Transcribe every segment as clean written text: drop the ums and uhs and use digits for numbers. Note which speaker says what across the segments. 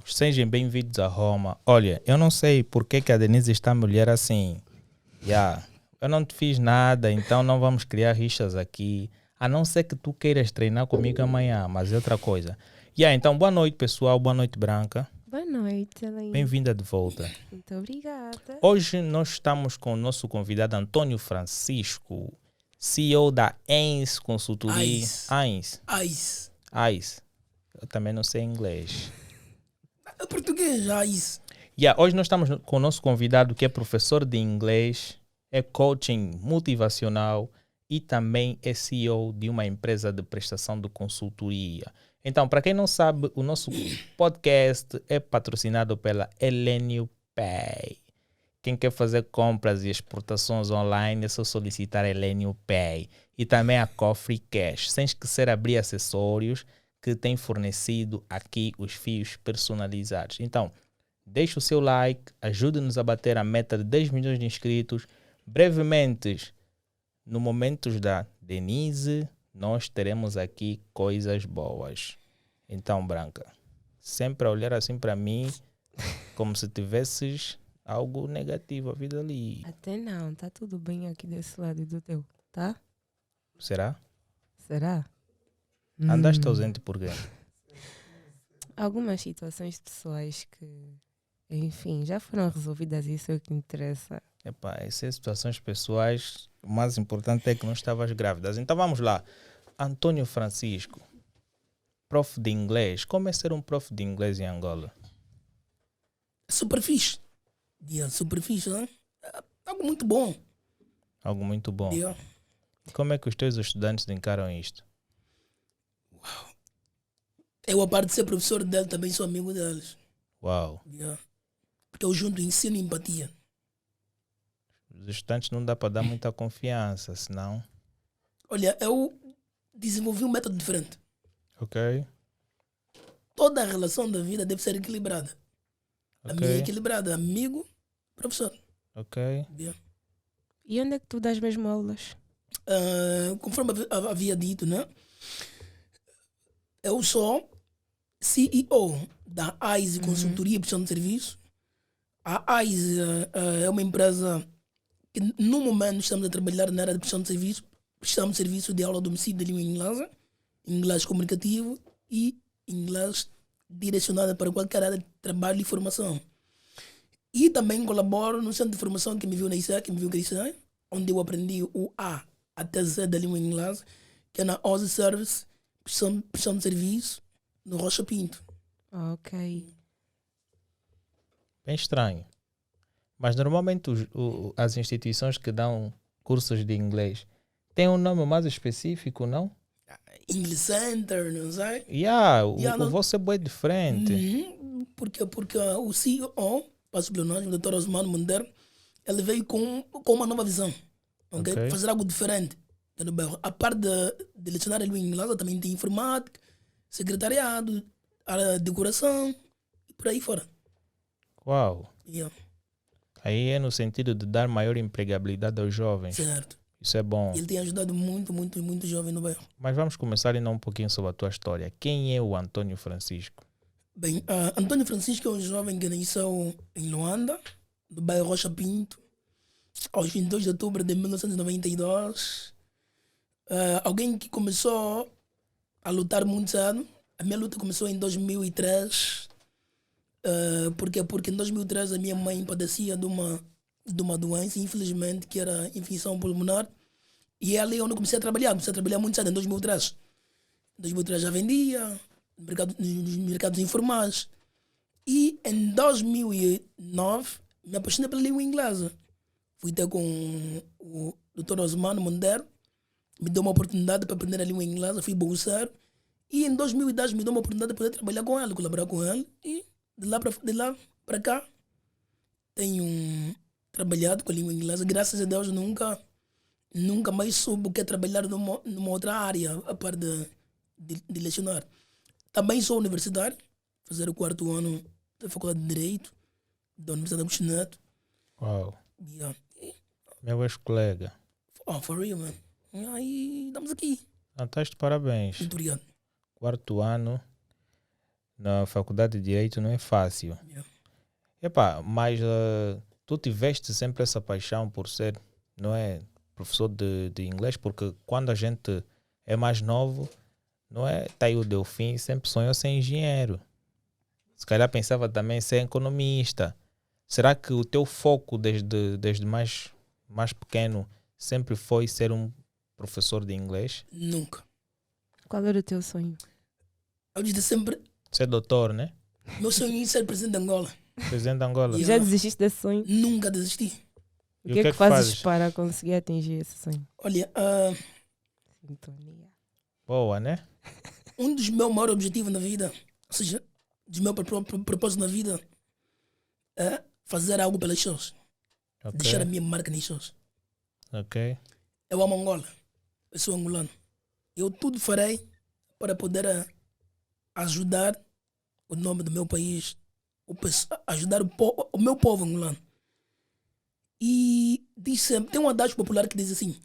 Speaker 1: Sejam bem-vindos a Roma. Olha, eu não sei por que a Denise está a me olhar assim. Eu não te fiz nada, então não vamos criar rixas aqui. A não ser que tu queiras treinar comigo amanhã, mas é outra coisa. Então, boa noite, pessoal. Boa noite, Branca.
Speaker 2: Boa noite, Elaine.
Speaker 1: Bem-vinda de volta.
Speaker 2: Muito obrigada.
Speaker 1: Hoje nós estamos com o nosso convidado Antônio Francisco, CEO da ENS Consultoria. AIS. Eu também não sei inglês.
Speaker 3: É português, AIS.
Speaker 1: Hoje nós estamos com o nosso convidado que é professor de inglês, é coaching motivacional e também é CEO de uma empresa de prestação de consultoria. Então, para quem não sabe, o nosso podcast é patrocinado pela Elenio Pay. Quem quer fazer compras e exportações online é só solicitar Elenio Pay. E também a Coffee Cash, sem esquecer abrir acessórios que tem fornecido aqui os fios personalizados. Então, deixe o seu like, ajude-nos a bater a meta de 10 milhões de inscritos. Brevemente, no momentos da Denise, nós teremos aqui coisas boas. Então, Branca, sempre a olhar assim para mim, como se tivesses algo negativo a vida ali.
Speaker 2: Até não, tá tudo bem aqui desse lado do teu, tá?
Speaker 1: Será?
Speaker 2: Será?
Speaker 1: Andaste ausente por quê?
Speaker 2: Algumas situações pessoais que, enfim, já foram resolvidas e isso é o que interessa.
Speaker 1: Essas situações pessoais, o mais importante é que não estavas grávidas. Então vamos lá. Antônio Francisco, prof de inglês. Como é ser um prof de inglês em Angola?
Speaker 3: Super fixe. Super fixe, né? Algo muito bom.
Speaker 1: Algo muito bom.
Speaker 3: Yeah.
Speaker 1: Como é que os teus estudantes encaram isto?
Speaker 3: Eu, a parte de ser professor dele, também sou amigo deles.
Speaker 1: Uau.
Speaker 3: Yeah. Porque eu junto ensino e empatia.
Speaker 1: Os estudantes não dá para dar muita confiança, senão...
Speaker 3: Olha, eu desenvolvi um método diferente.
Speaker 1: Ok.
Speaker 3: Toda a relação da vida deve ser equilibrada. A minha é equilibrada, amigo, professor.
Speaker 1: Ok.
Speaker 3: Yeah.
Speaker 2: E onde é que tu dás mesmo aulas?
Speaker 3: Conforme havia dito, né? Eu sou CEO da AIS Consultoria e Prestação de Serviço. A AIS é uma empresa que no momento estamos a trabalhar na área de prestação de serviço. Prestamos serviço de aula a domicílio de língua inglesa, inglês comunicativo e inglês direcionado para qualquer área de trabalho e formação. E também colaboro no centro de formação que me viu na ISEC, que me viu crescer, onde eu aprendi o A até Z da língua inglesa, que é na Aussie Service, prestação de serviço, no Rocha Pinto.
Speaker 2: Ok.
Speaker 1: Bem estranho. Mas normalmente as instituições que dão cursos de inglês têm um nome mais específico, não?
Speaker 3: English Center, não sei?
Speaker 1: O vosso é bem diferente.
Speaker 3: Porque o CEO, passo pelo nome, o Dr. Osmano Monteiro, ele veio com uma nova visão. Okay? Fazer algo diferente. A parte de lecionar a língua inglesa também tem informática, secretariado, área de decoração e por aí fora.
Speaker 1: Uau.
Speaker 3: Yeah.
Speaker 1: Aí é no sentido de dar maior empregabilidade aos jovens.
Speaker 3: Certo.
Speaker 1: Isso é bom.
Speaker 3: Ele tem ajudado muito jovem no bairro.
Speaker 1: Mas vamos começar ainda um pouquinho sobre a tua história. Quem é o Antônio Francisco?
Speaker 3: Bem, Antônio Francisco é um jovem que nasceu em Luanda, do bairro Rocha Pinto, aos 22 de outubro de 1992. Alguém que começou a lutar muito cedo. A minha luta começou em 2003. Porque em 2003 a minha mãe padecia de uma doença, infelizmente, que era infecção pulmonar. E é ali onde eu comecei a trabalhar. Comecei a trabalhar muito cedo, em 2003. Em 2003 já vendia nos mercados informais. E em 2009 me apaixonei pela língua inglesa. Fui ter com o Dr. Osmano Monteiro. Me deu uma oportunidade para aprender a língua inglesa. Fui bolseiro. E em 2010 me deu uma oportunidade de poder trabalhar com ele, colaborar com ele. E de lá para cá tenho trabalhado com a língua inglesa. Graças a Deus nunca mais soube o que é trabalhar numa outra área, a parte de lecionar. Também sou universitário, fazer o 4º ano da Faculdade de Direito, da Universidade Agostinho Neto.
Speaker 1: Uau.
Speaker 3: Yeah.
Speaker 1: Meu ex-colega.
Speaker 3: For real, man. E aí, estamos aqui.
Speaker 1: Estás de parabéns.
Speaker 3: Muito obrigado.
Speaker 1: 4º ano. na faculdade de Direito não é fácil.
Speaker 3: Yeah.
Speaker 1: Epá, mas tu tiveste sempre essa paixão por ser, não é, professor de inglês, porque quando a gente é mais novo, não é, tá aí o Delfim, sempre sonhou ser engenheiro. Se calhar pensava também ser economista. Será que o teu foco desde mais pequeno sempre foi ser um professor de inglês?
Speaker 3: Nunca.
Speaker 2: Qual era o teu sonho?
Speaker 3: Eu disse sempre,
Speaker 1: Ser doutor, né?
Speaker 3: meu sonho é ser presidente de Angola.
Speaker 1: Presidente de Angola.
Speaker 3: Yeah.
Speaker 2: Já desististe desse sonho?
Speaker 3: Nunca desisti.
Speaker 2: O que é que fazes para conseguir atingir esse sonho?
Speaker 3: Olha,
Speaker 2: Sintonia.
Speaker 1: Boa, né?
Speaker 3: um dos meus maiores objetivos na vida, ou seja, dos meus propósitos na vida, é fazer algo pelas pessoas.
Speaker 1: Ok.
Speaker 3: Deixar a minha marca nas pessoas.
Speaker 1: Ok.
Speaker 3: Eu amo Angola. Eu sou angolano. Eu tudo farei para poder ajudar o nome do meu país, ajudar o meu povo angolano. E diz sempre, tem um adágio popular que diz assim: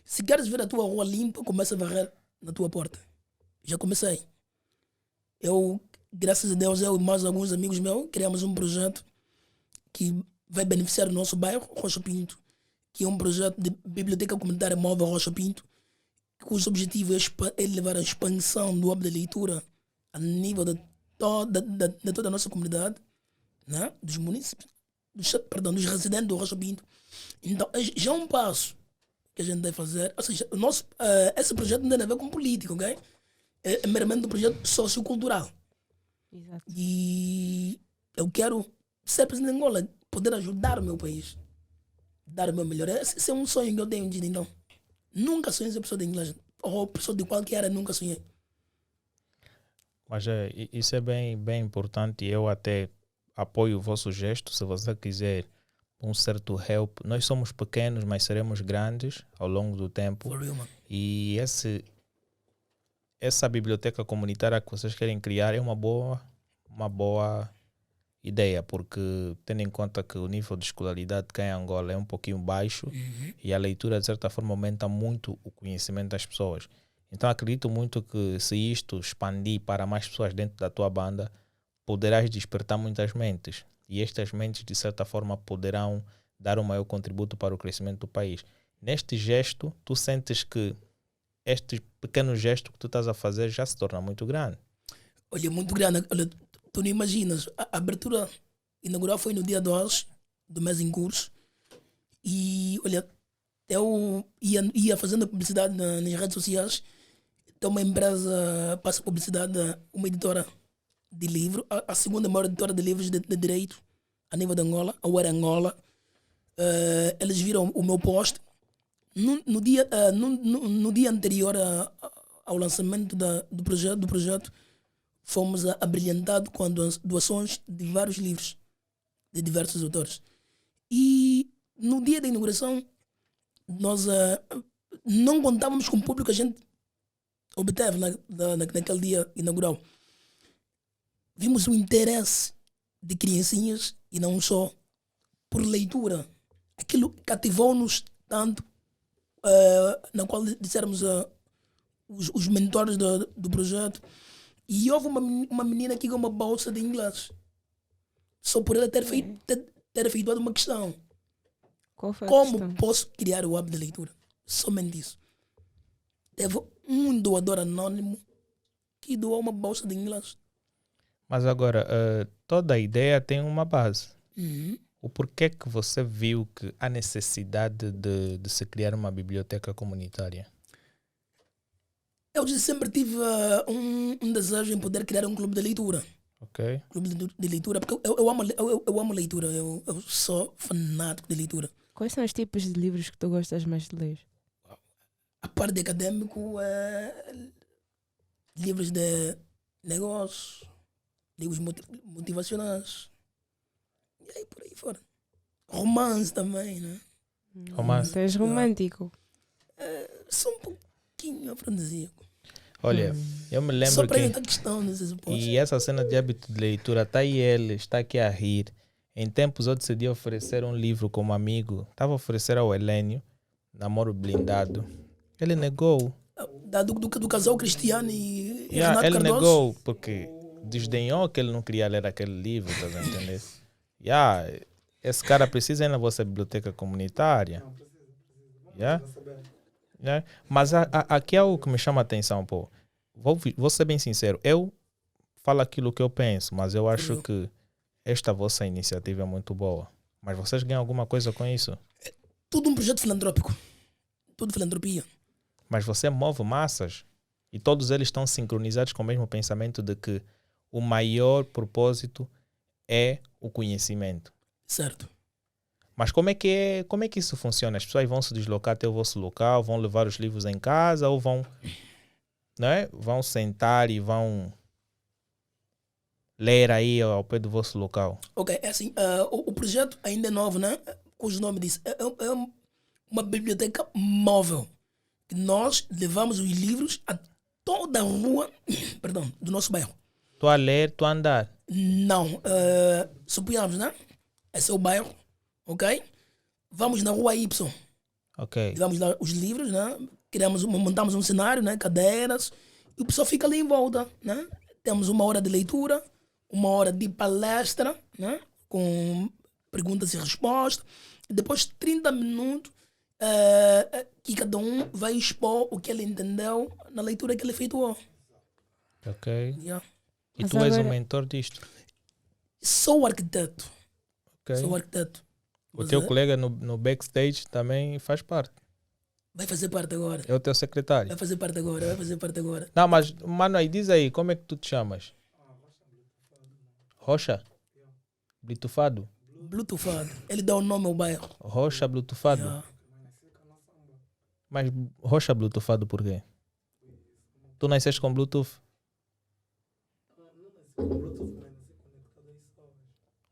Speaker 3: se queres ver a tua rua limpa, começa a varrer na tua porta. Já comecei. Eu, graças a Deus, eu e mais alguns amigos meus criamos um projeto que vai beneficiar o nosso bairro, Rocha Pinto, que é um projeto de biblioteca comunitária móvel Rocha Pinto, cujo objetivo é levar a expansão do hábito de leitura a nível de toda a nossa comunidade, né? Dos municípios, dos residentes do Rocha Pinto. Então, já é um passo que a gente deve fazer. Ou seja, esse projeto não tem a ver com política, ok? É meramente um projeto sociocultural.
Speaker 2: Exato.
Speaker 3: E eu quero ser presidente de Angola, poder ajudar o meu país, dar o meu melhor. Esse é um sonho que eu tenho, então. Nunca sonhei ser pessoa de inglês, ou pessoa de qualquer área, nunca sonhei.
Speaker 1: Mas isso é bem importante e eu até apoio o vosso gesto. Se você quiser um certo help, nós somos pequenos, mas seremos grandes ao longo do tempo.
Speaker 3: For real, man.
Speaker 1: E essa biblioteca comunitária que vocês querem criar é uma boa ideia, porque tendo em conta que o nível de escolaridade cá em Angola é um pouquinho baixo e a leitura de certa forma aumenta muito o conhecimento das pessoas. Então acredito muito que se isto expandir para mais pessoas dentro da tua banda, poderás despertar muitas mentes e estas mentes de certa forma poderão dar um maior contributo para o crescimento do país. Neste gesto, tu sentes que este pequeno gesto que tu estás a fazer já se torna muito grande.
Speaker 3: Olha, muito grande. Olha, tu não imaginas. A abertura inaugural foi no dia 2 do mês em curso. E, olha, eu ia fazendo publicidade nas redes sociais. Então, uma empresa passa publicidade, uma editora de livro, a segunda maior editora de livros de direito a nível de Angola, a UER Angola. Eles viram o meu post. No dia anterior ao lançamento do projeto, fomos abrilhantados com doações de vários livros de diversos autores. E no dia da inauguração, nós não contávamos com o público que a gente obteve naquele dia inaugural. Vimos o interesse de criancinhas e não só por leitura. Aquilo cativou-nos tanto, na qual dissermos os mentores do projeto. E houve uma menina que ganhou uma bolsa de inglês. Só por ela ter efetuado uma questão.
Speaker 2: Qual foi a
Speaker 3: Como
Speaker 2: questão?
Speaker 3: posso criar o hábito de leitura? Somente isso. Teve um doador anônimo que doou uma bolsa de inglês.
Speaker 1: Mas agora, toda a ideia tem uma base.
Speaker 3: Uhum.
Speaker 1: O porquê que você viu que há necessidade de se criar uma biblioteca comunitária?
Speaker 3: Eu sempre tive um desejo em poder criar um clube de leitura.
Speaker 1: Ok?
Speaker 3: Clube de leitura, porque eu amo leitura. Eu sou fanático de leitura.
Speaker 2: Quais são os tipos de livros que tu gostas mais de ler?
Speaker 3: A parte de acadêmico, livros de negócios, livros motivacionais. E aí por aí fora. Romance também, né?
Speaker 1: Romance?
Speaker 2: Tu és romântico.
Speaker 3: Só um pouquinho afrodisíaco.
Speaker 1: Olha, eu me
Speaker 3: Só
Speaker 1: lembro
Speaker 3: para
Speaker 1: que...
Speaker 3: inventar questão nesse suposto.
Speaker 1: E essa cena de hábito de leitura, está aí ele, está aqui a rir. Em tempos eu decidi oferecer um livro como amigo. Estava a oferecer ao Helênio, Namoro Blindado. Ele negou.
Speaker 3: Do casal Cristiano e
Speaker 1: Yeah,
Speaker 3: Renato
Speaker 1: ele
Speaker 3: Cardoso.
Speaker 1: negou, porque desdenhou que ele não queria ler aquele livro, estás a entender? Yeah, esse cara precisa ir na vossa biblioteca comunitária. Yeah? Yeah? Mas aqui é o que me chama a atenção, pô. Vou ser bem sincero, eu falo aquilo que eu penso, mas eu acho que esta vossa iniciativa é muito boa. Mas vocês ganham alguma coisa com isso?
Speaker 3: Tudo um projeto filantrópico. Tudo filantropia.
Speaker 1: Mas você move massas e todos eles estão sincronizados com o mesmo pensamento de que o maior propósito é o conhecimento.
Speaker 3: Certo.
Speaker 1: Mas como é que isso funciona? As pessoas vão se deslocar até o vosso local, vão levar os livros em casa ou vão, não é? Vão sentar e vão ler aí ao pé do vosso local?
Speaker 3: Ok, é assim, o projeto ainda é novo, né? Cujo nome diz, é uma biblioteca móvel. Que nós levamos os livros a toda a rua, perdão, do nosso bairro.
Speaker 1: Tu a ler, tu a andar?
Speaker 3: Não, suponhamos, né? Esse é o bairro, ok? Vamos na rua Y.
Speaker 1: Ok.
Speaker 3: Levamos lá os livros, né? Montamos um cenário, né? Cadeiras. E o pessoal fica ali em volta, né? Temos 1 hora de leitura, 1 hora de palestra, né? Com perguntas e respostas. E depois 30 minutos que cada um vai expor o que ele entendeu na leitura que ele efetuou.
Speaker 1: Ok.
Speaker 3: Yeah.
Speaker 1: E
Speaker 2: Mas
Speaker 1: tu és o
Speaker 2: agora-
Speaker 1: mentor disto?
Speaker 3: Sou arquiteto.
Speaker 1: Ok.
Speaker 3: Sou arquiteto.
Speaker 1: O
Speaker 3: Mas,
Speaker 1: teu colega no backstage também faz parte.
Speaker 3: vai fazer parte agora.
Speaker 1: É o teu secretário.
Speaker 3: Vai fazer parte agora. Vai fazer parte agora.
Speaker 1: Não, mas, mano, aí diz aí, como é que tu te chamas? Rocha? Bluetoothado?
Speaker 3: Bluetoothado. Ele dá o nome ao bairro.
Speaker 1: Rocha Bluetoothado?
Speaker 3: Yeah.
Speaker 1: Mas Rocha Bluetoothado por quê? Tu nasceste com Bluetooth?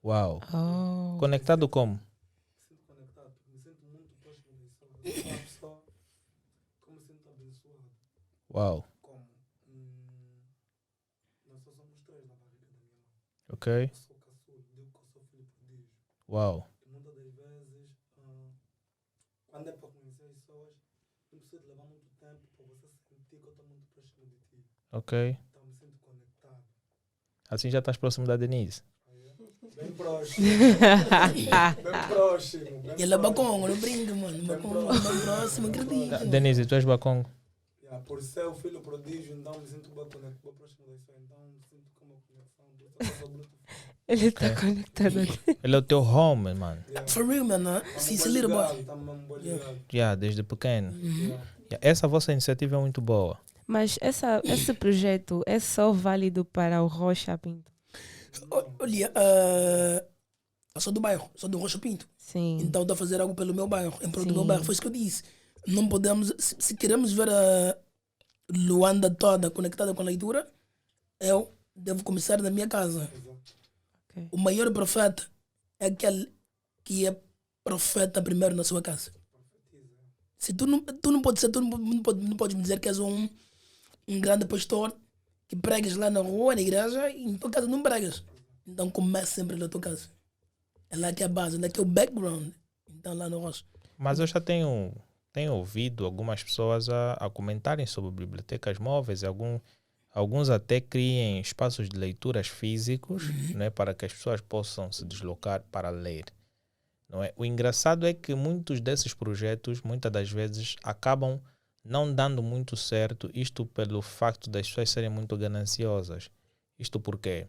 Speaker 1: Uau.
Speaker 2: Oh.
Speaker 1: Conectado como? Uau. Ok. Uau.
Speaker 4: Quando é para conhecer as pessoas, não precisa de levar muito tempo para você sentir que eu estou muito próximo de ti.
Speaker 1: Ok.
Speaker 4: Então me sinto conectado.
Speaker 1: Assim já estás próximo da Denise.
Speaker 4: Bem próximo. Bem próximo.
Speaker 3: E ele é bacongo, não brinca, mano. Bacongo, bem próximo, acredito.
Speaker 1: Denise, tu és bacongo?
Speaker 4: Por ser o filho prodígio, então me sinto bem conectado, bem próximo da pessoa. Então me sinto com uma conexão. Por isso eu sou Bluetooth.
Speaker 2: Ele está conectado aqui.
Speaker 1: Ele é o teu home, mano.
Speaker 3: For real, man. Sim, esse little boy.
Speaker 4: Estamos mesmo bem ligados.
Speaker 1: Yeah, desde pequeno.
Speaker 3: Uhum.
Speaker 1: Yeah, essa vossa iniciativa é muito boa.
Speaker 2: Mas esse projeto é só válido para o Rocha Pinto?
Speaker 3: Olha, eu sou do bairro, sou do Rocha Pinto.
Speaker 2: Sim.
Speaker 3: Então estou a fazer algo pelo meu bairro, em prol do
Speaker 2: Sim.
Speaker 3: meu bairro. Foi isso que eu disse. Não podemos, se queremos ver a Luanda toda conectada com a leitura, eu devo começar na minha casa.
Speaker 2: Ok.
Speaker 3: O maior profeta é aquele que é profeta primeiro na sua casa. Se tu não podes ser, tu não podes me dizer que és um grande pastor que pregas lá na rua, na igreja, e em tua casa não pregas. Então comece sempre na tua casa. É lá que é a base, lá que é o background. Então lá no Rocha.
Speaker 1: Mas eu já tenho ouvido algumas pessoas a comentarem sobre bibliotecas móveis. Alguns até criem espaços de leituras físicos, né, para que as pessoas possam se deslocar para ler. Não é? O engraçado é que muitos desses projetos, muitas das vezes, acabam não dando muito certo, isto pelo facto das pessoas serem muito gananciosas. Isto por quê?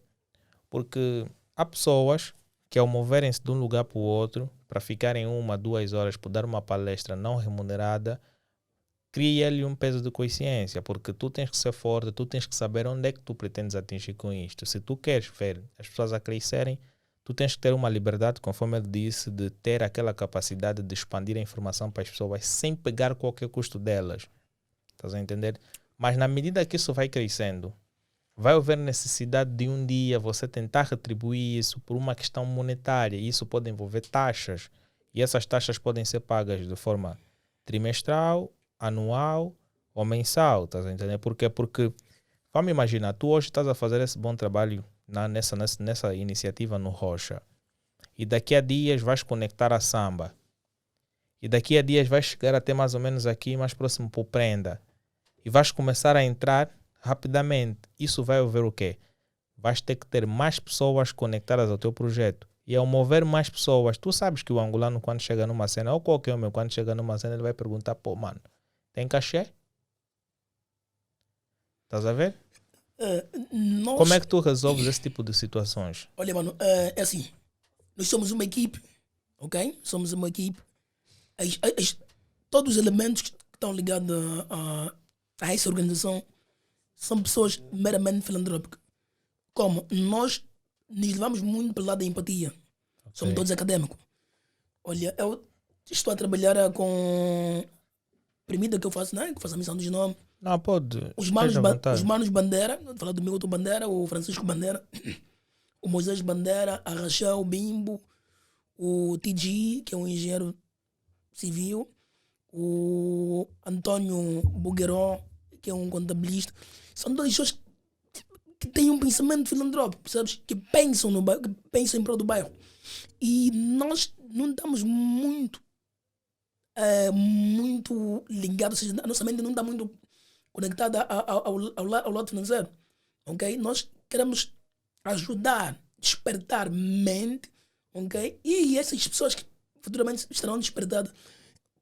Speaker 1: Porque há pessoas que, ao moverem-se de um lugar para o outro, para ficarem 1, 2 horas por dar uma palestra não remunerada, cria-lhe um peso de consciência, porque tu tens que ser forte, tu tens que saber onde é que tu pretendes atingir com isto. Se tu queres ver as pessoas a crescerem, tu tens que ter uma liberdade, conforme ele disse, de ter aquela capacidade de expandir a informação para as pessoas sem pegar qualquer custo delas. Estás a entender? Mas na medida que isso vai crescendo, vai haver necessidade de um dia você tentar retribuir isso por uma questão monetária. E isso pode envolver taxas. E essas taxas podem ser pagas de forma trimestral, anual ou mensal. Estás a entender? Por quê? Porque, vamos imaginar, tu hoje estás a fazer esse bom trabalho nessa iniciativa no Rocha. E daqui a dias vais conectar a samba. E daqui a dias vais chegar até mais ou menos aqui, mais próximo para o Prenda. E vais começar a entrar rapidamente. Isso vai haver o quê? vais ter que ter mais pessoas conectadas ao teu projeto. E ao mover mais pessoas, tu sabes que o angolano, quando chega numa cena, ou qualquer homem, quando chega numa cena, ele vai perguntar, pô, mano, tem cachê? Estás a ver? Como é que tu resolves esse tipo de situações?
Speaker 3: Olha, mano, é assim, nós somos uma equipe, ok? Somos uma equipe. Todos os elementos que estão ligados a essa organização são pessoas meramente filantrópicas. Como nós nos levamos muito pelo lado da empatia. Somos todos académicos. Olha, eu estou a trabalhar com primeiro que eu faço, né? Que faço a missão dos nomes.
Speaker 1: Não, pode.
Speaker 3: Os manos Bandeira, vou falar do Milton Bandeira, o Francisco Bandeira, o Moisés Bandeira, a Rachel Bimbo, o TG, que é um engenheiro civil, o Antônio Bugueron, que é um contabilista. São todas pessoas que têm um pensamento filantrópico, percebes? Que pensam no bairro, que pensam em prol do bairro. E nós não estamos muito ligados, ou seja, a nossa mente não está muito conectada ao lado financeiro. Ok? Nós queremos ajudar, despertar mente, ok? E essas pessoas que futuramente estarão despertadas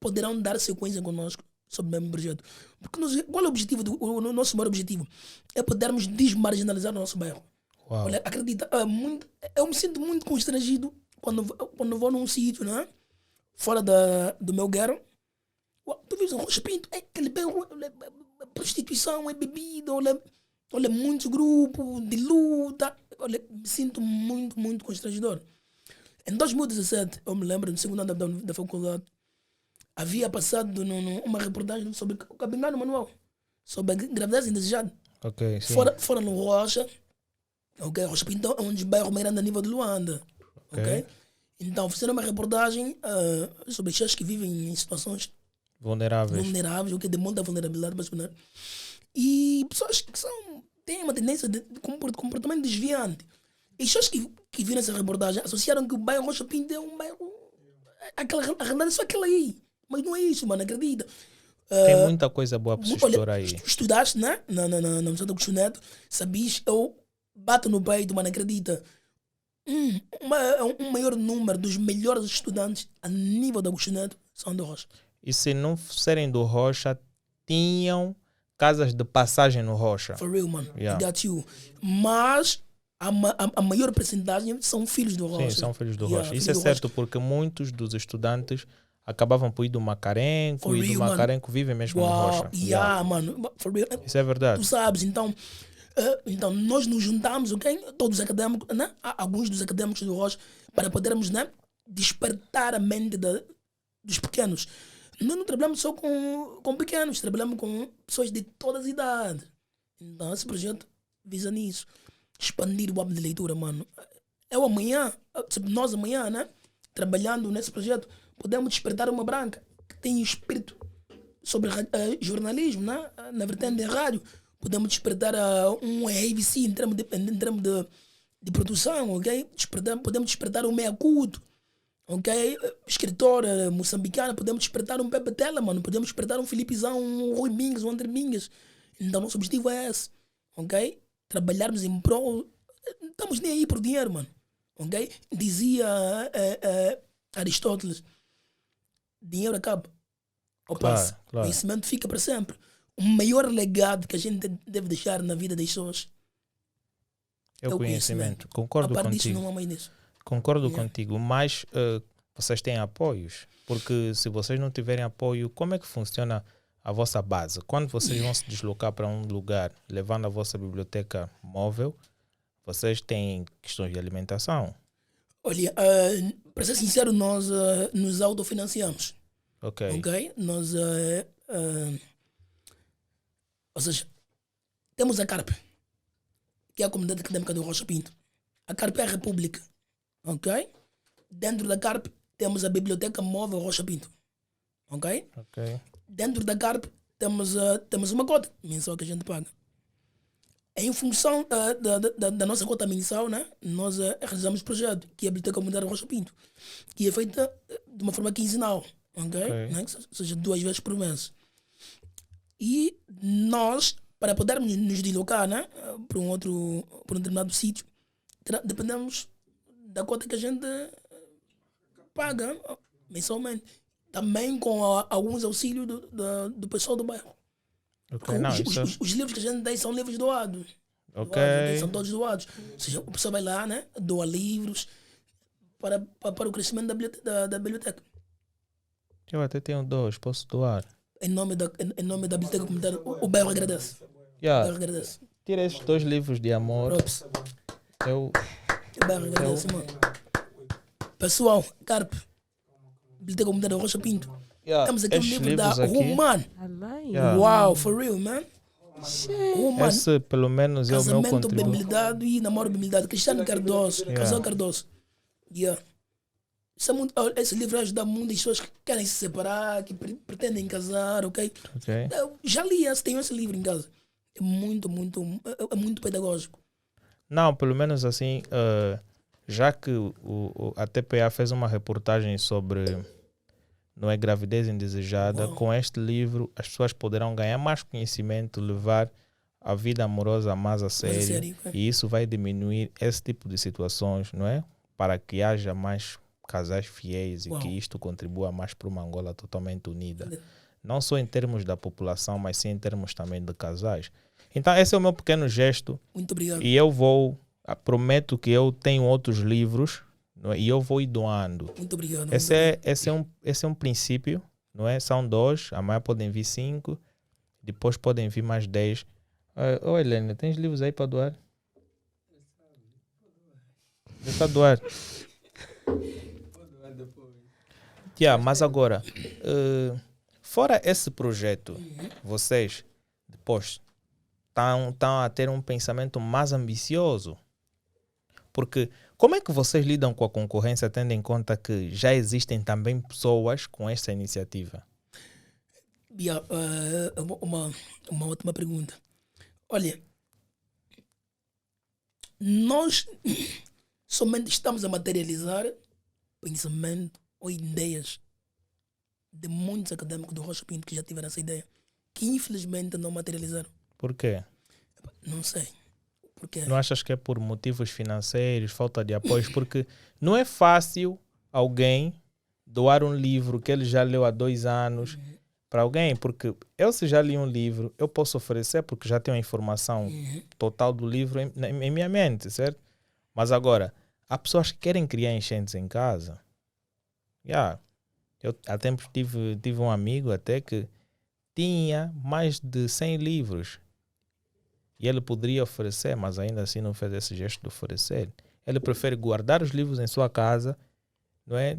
Speaker 3: poderão dar sequência conosco sobre o mesmo projeto. Porque qual é o objetivo? O nosso maior objetivo é podermos desmarginalizar o nosso bairro.
Speaker 1: Uau.
Speaker 3: Olha, acredita, eu me sinto muito constrangido quando vou num sítio, né? Fora do meu guerra. Tu vives em Rocha Pinto, é aquele bairro, prostituição, é bebida, olha, muitos grupos de luta. Olha, me sinto muito, muito constrangedor. Em 2017, eu me lembro, no segundo ano da faculdade, havia passado uma reportagem sobre o Cabingano Manuel, sobre a gravidez indesejada.
Speaker 1: Ok, sim.
Speaker 3: Fora no Rocha, ok? Rocha Pinto é um dos bairros mais grandes a nível de Luanda, ok? Então, fizeram uma reportagem sobre pessoas que vivem em situações vulneráveis, o que de muita vulnerabilidade, mas e pessoas que têm uma tendência de comportamento desviante. E pessoas que viram essa reportagem associaram que o bairro Rocha Pinto é um bairro, a realidade é só aquela aí. Mas não é isso, mano, acredita.
Speaker 1: Tem muita coisa boa para se explorar aí.
Speaker 3: Estudaste, né? Na Universidade do Curso Neto, sabias, eu bato no peito, mano, acredita. Um maior número dos melhores estudantes a nível da Curso Neto são do Rocha.
Speaker 1: E se não serem do Rocha, tinham casas de passagem no Rocha.
Speaker 3: For real, mano.
Speaker 1: Yeah.
Speaker 3: I got you. Mas a maior percentagem são filhos do Rocha.
Speaker 1: Sim, são filhos do Rocha. Isso é certo, porque muitos dos estudantes acabavam por ir do Macarenco, e do Macarenco vivem mesmo no Rocha.
Speaker 3: Mano. For real.
Speaker 1: Isso é verdade.
Speaker 3: Tu sabes, então nós nos juntamos, ok? Todos os académicos, né? Alguns dos académicos do Rocha, para podermos, né, despertar a mente dos pequenos. Nós não trabalhamos só com pequenos, trabalhamos com pessoas de todas as idades. Então esse projeto visa nisso. Expandir o hábito de leitura, mano. Nós amanhã, né, trabalhando nesse projeto, podemos despertar uma branca que tem espírito sobre jornalismo, né? Na vertente de rádio. Podemos despertar um AVC em termos de produção, ok? Podemos despertar um meia-culto, ok? Escritora moçambicana, podemos despertar um Pepe Tela, mano. Podemos despertar um Filipezão, um Rui Mingas, um André Mingas. Então nosso objetivo é esse, ok? Trabalharmos em prol. Estamos nem aí por dinheiro, mano, ok? Dizia Aristóteles, dinheiro acaba, ou passa. Claro. Conhecimento fica para sempre. O maior legado que a gente deve deixar na vida das pessoas
Speaker 1: é o conhecimento. Concordo contigo.
Speaker 3: Disso, não há mais nisso.
Speaker 1: Concordo contigo, mas vocês têm apoios, porque se vocês não tiverem apoio, como é que funciona a vossa base? Quando vocês vão se deslocar para um lugar, levando a vossa biblioteca móvel, vocês têm questões de alimentação?
Speaker 3: Olha, para ser sincero, nós nos autofinanciamos.
Speaker 1: Ok.
Speaker 3: Nós, ou seja, temos a CARP, que é a Comunidade Académica do Rocha Pinto. A CARP é a República, ok? Dentro da CARP temos a Biblioteca Móvel Rocha Pinto, ok? Dentro da CARP temos uma cota mensal que a gente paga. Em função da nossa cota mensal, né, nós realizamos o projeto, que é a Biblioteca Comunitária Rocha Pinto, que é feita de uma forma quinzenal, ok? Né? Ou seja, 2 vezes por mês. E nós para podermos nos deslocar, né, para um determinado sítio, dependemos da cota que a gente paga mensalmente. Também com alguns auxílios do pessoal do bairro.
Speaker 1: Ok, não,
Speaker 3: Os livros que a gente tem são livros doados.
Speaker 1: Ok.
Speaker 3: São todos doados. Ou seja, a pessoa vai lá, né, doa livros para o crescimento da biblioteca.
Speaker 1: Eu até tenho 2, posso doar.
Speaker 3: Em nome da biblioteca comunitária, o bairro agradece. O
Speaker 1: Yeah.
Speaker 3: bairro agradece.
Speaker 1: Tira esses 2 livros de amor.
Speaker 3: Props.
Speaker 1: Eu,
Speaker 3: O bairro agradece, mano. Pessoal, Carpe, biblioteca comunitária Rocha Pinto.
Speaker 1: yeah,
Speaker 3: Temos aqui um
Speaker 1: estes
Speaker 3: livro da
Speaker 1: livros aqui,
Speaker 3: Roman.
Speaker 2: Alai.
Speaker 1: Yeah.
Speaker 3: Wow, for real, man. Roman.
Speaker 1: esse pelo menos é o meu
Speaker 3: Casamento,
Speaker 1: contributo.
Speaker 3: bem-milidade e namoro, bem-milidade. Cristiano Cardoso.
Speaker 1: Yeah.
Speaker 3: Casal Cardoso. Yeah. Esse livro ajuda muitas pessoas que querem se separar, que pretendem casar, ok?
Speaker 1: Ok.
Speaker 3: Eu já li tenho esse livro em casa. É muito pedagógico.
Speaker 1: Não, pelo menos assim, já que a TPA fez uma reportagem sobre não é gravidez indesejada,
Speaker 3: Uau.
Speaker 1: com este livro as pessoas poderão ganhar mais conhecimento, levar a vida amorosa mais a sério,
Speaker 3: ok?
Speaker 1: e isso vai diminuir esse tipo de situações, não é? Para que haja mais casais fiéis
Speaker 3: Uau.
Speaker 1: e que isto contribua mais para uma Angola totalmente unida.
Speaker 3: Olha.
Speaker 1: Não só em termos da população, mas sim em termos também de casais. Então esse é o meu pequeno gesto.
Speaker 3: Muito obrigado.
Speaker 1: E prometo que eu tenho outros livros, não é? E eu vou ir doando.
Speaker 3: Muito obrigado.
Speaker 1: Esse é um princípio, não é? São 2, amanhã podem vir 5, depois podem vir mais 10. Ô Helena, tens livros aí para doar? Deixa doar. Mas agora, fora esse projeto, vocês depois estão a ter um pensamento mais ambicioso. Porque como é que vocês lidam com a concorrência, tendo em conta que já existem também pessoas com esta iniciativa?
Speaker 3: Yeah, uma ótima pergunta. Olha, nós somente estamos a materializar pensamento ou ideias de muitos académicos do Rocha Pinto que já tiveram essa ideia, que infelizmente não materializaram.
Speaker 1: Por quê?
Speaker 3: Não sei. Porque
Speaker 1: Não achas que é por motivos financeiros, falta de apoios? Porque não é fácil alguém doar um livro que ele já leu há 2 anos para alguém, porque eu, se já li um livro, eu posso oferecer porque já tenho a informação total do livro em minha mente, certo? Mas agora, há pessoas que querem criar enchentes em casa. Eu há tempos tive um amigo até que tinha mais de 100 livros e ele poderia oferecer, mas ainda assim não fez esse gesto de oferecer. Ele prefere guardar os livros em sua casa, não é?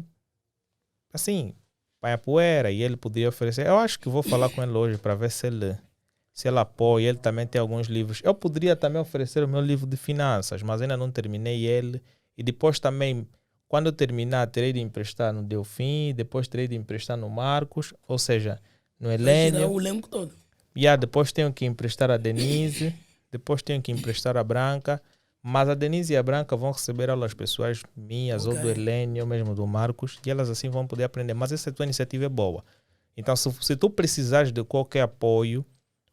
Speaker 1: Assim, põe a poeira, e ele poderia oferecer. Eu acho que vou falar com ele hoje para ver se ele apoia. Ele também tem alguns livros. Eu poderia também oferecer o meu livro de finanças, mas ainda não terminei ele. E depois também, quando eu terminar, terei de emprestar no Delfim, depois terei de emprestar no Marcos, ou seja, no
Speaker 3: vai girar
Speaker 1: Helênio.
Speaker 3: o elenco todo.
Speaker 1: Depois tenho que emprestar a Denise, depois tenho que emprestar a Branca, mas a Denise e a Branca vão receber aulas pessoais minhas,
Speaker 3: Ok.
Speaker 1: ou do Helênio, ou mesmo do Marcos, e elas assim vão poder aprender. Mas essa tua iniciativa é boa. Então, se tu precisares de qualquer apoio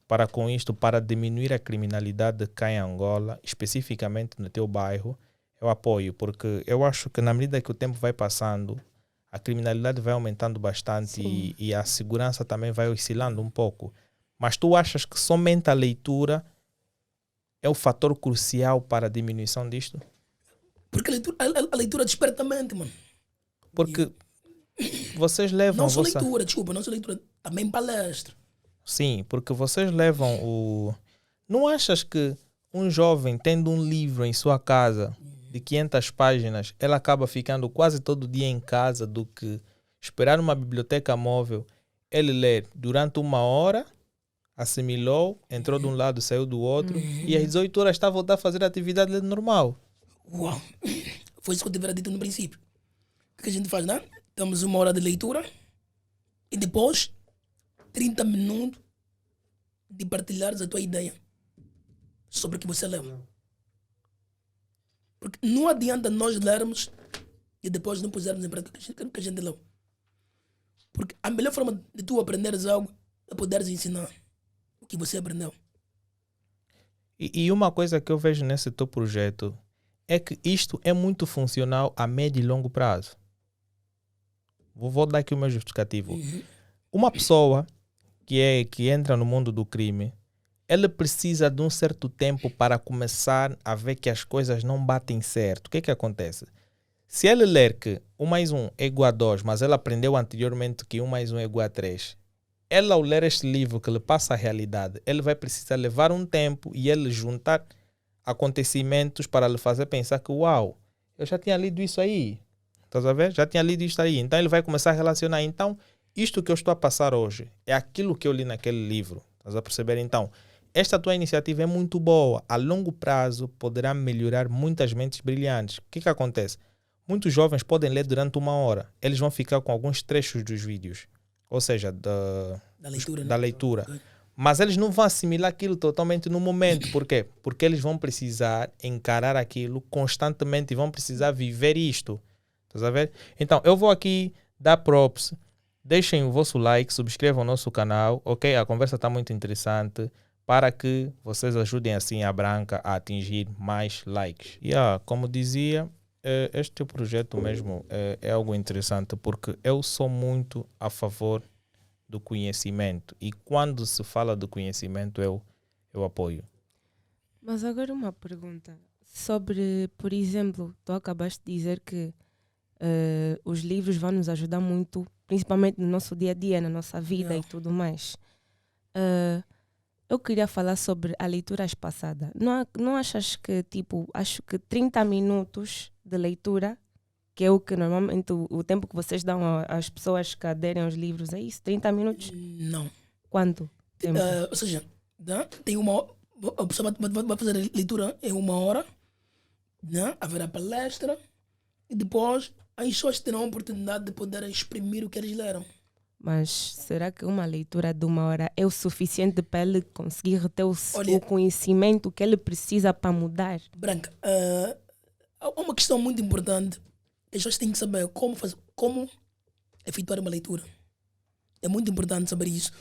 Speaker 1: para com isto, para diminuir a criminalidade cá em Angola, especificamente no teu bairro, eu apoio, porque eu acho que na medida que o tempo vai passando, a criminalidade vai aumentando bastante e a segurança também vai oscilando um pouco. Mas tu achas que somente a leitura é o fator crucial para a diminuição disto?
Speaker 3: Porque a leitura desperta a mente, mano.
Speaker 1: Porque vocês levam...
Speaker 3: Não só leitura, desculpa, não só leitura, também palestra.
Speaker 1: Sim, porque vocês levam o... Não achas que um jovem tendo um livro em sua casa de 500 páginas, ele acaba ficando quase todo dia em casa do que esperar uma biblioteca móvel, ele ler durante 1 hora, assimilou, entrou de um lado, saiu do outro, e às 18 horas está a voltar a fazer a atividade normal.
Speaker 3: Uau! Foi isso que eu tivera dito no princípio. O que a gente faz, né? Temos 1 hora de leitura e depois 30 minutos de partilhares a tua ideia sobre o que você leu. Porque não adianta nós lermos e depois não pusermos em prática o que a gente leu. Porque a melhor forma de tu aprenderes algo é poderes ensinar o que você aprendeu.
Speaker 1: E uma coisa que eu vejo nesse teu projeto é que isto é muito funcional a médio e longo prazo. Vou dar aqui o meu justificativo. Uma pessoa que entra no mundo do crime, ela precisa de um certo tempo para começar a ver que as coisas não batem certo. O que acontece? Se ele ler que 1 mais 1 é igual a 2, mas ela aprendeu anteriormente que 1 mais 1 é igual a 3, ela, ao ler este livro que lhe passa a realidade, ele vai precisar levar um tempo e ele juntar acontecimentos para lhe fazer pensar que, uau, eu já tinha lido isso aí. Estás a ver? Já tinha lido isso aí. Então ele vai começar a relacionar. Então, isto que eu estou a passar hoje é aquilo que eu li naquele livro. Estás a perceber? Então, esta tua iniciativa é muito boa. A longo prazo poderá melhorar muitas mentes brilhantes. O que acontece? Muitos jovens podem ler durante 1 hora. Eles vão ficar com alguns trechos dos vídeos. Ou seja, da leitura. Mas eles não vão assimilar aquilo totalmente no momento. Por quê? Porque eles vão precisar encarar aquilo constantemente e vão precisar viver isto. Estás a ver? Então, eu vou aqui dar props. Deixem o vosso like, subscrevam o nosso canal, ok? A conversa está muito interessante para que vocês ajudem assim a Branca a atingir mais likes. E como dizia, este projeto mesmo é algo interessante porque eu sou muito a favor do conhecimento e quando se fala do conhecimento eu apoio.
Speaker 2: Mas agora uma pergunta sobre, por exemplo, tu acabaste de dizer que os livros vão nos ajudar muito, principalmente no nosso dia a dia, na nossa vida e tudo mais. Eu queria falar sobre a leitura espaçada. Não achas que, acho que 30 minutos de leitura, que é o que normalmente o tempo que vocês dão às pessoas que aderem aos livros, é isso? 30 minutos?
Speaker 3: Não.
Speaker 2: Quanto tempo?
Speaker 3: Ou seja, tem a pessoa vai fazer a leitura em 1 hora, haverá palestra e depois as pessoas terão a oportunidade de poder exprimir o que eles leram.
Speaker 2: Mas será que uma leitura de 1 hora é o suficiente para ele conseguir reter o conhecimento que ele precisa para mudar?
Speaker 3: Branca, há uma questão muito importante. As pessoas têm que saber como efetuar uma leitura. É muito importante saber isso.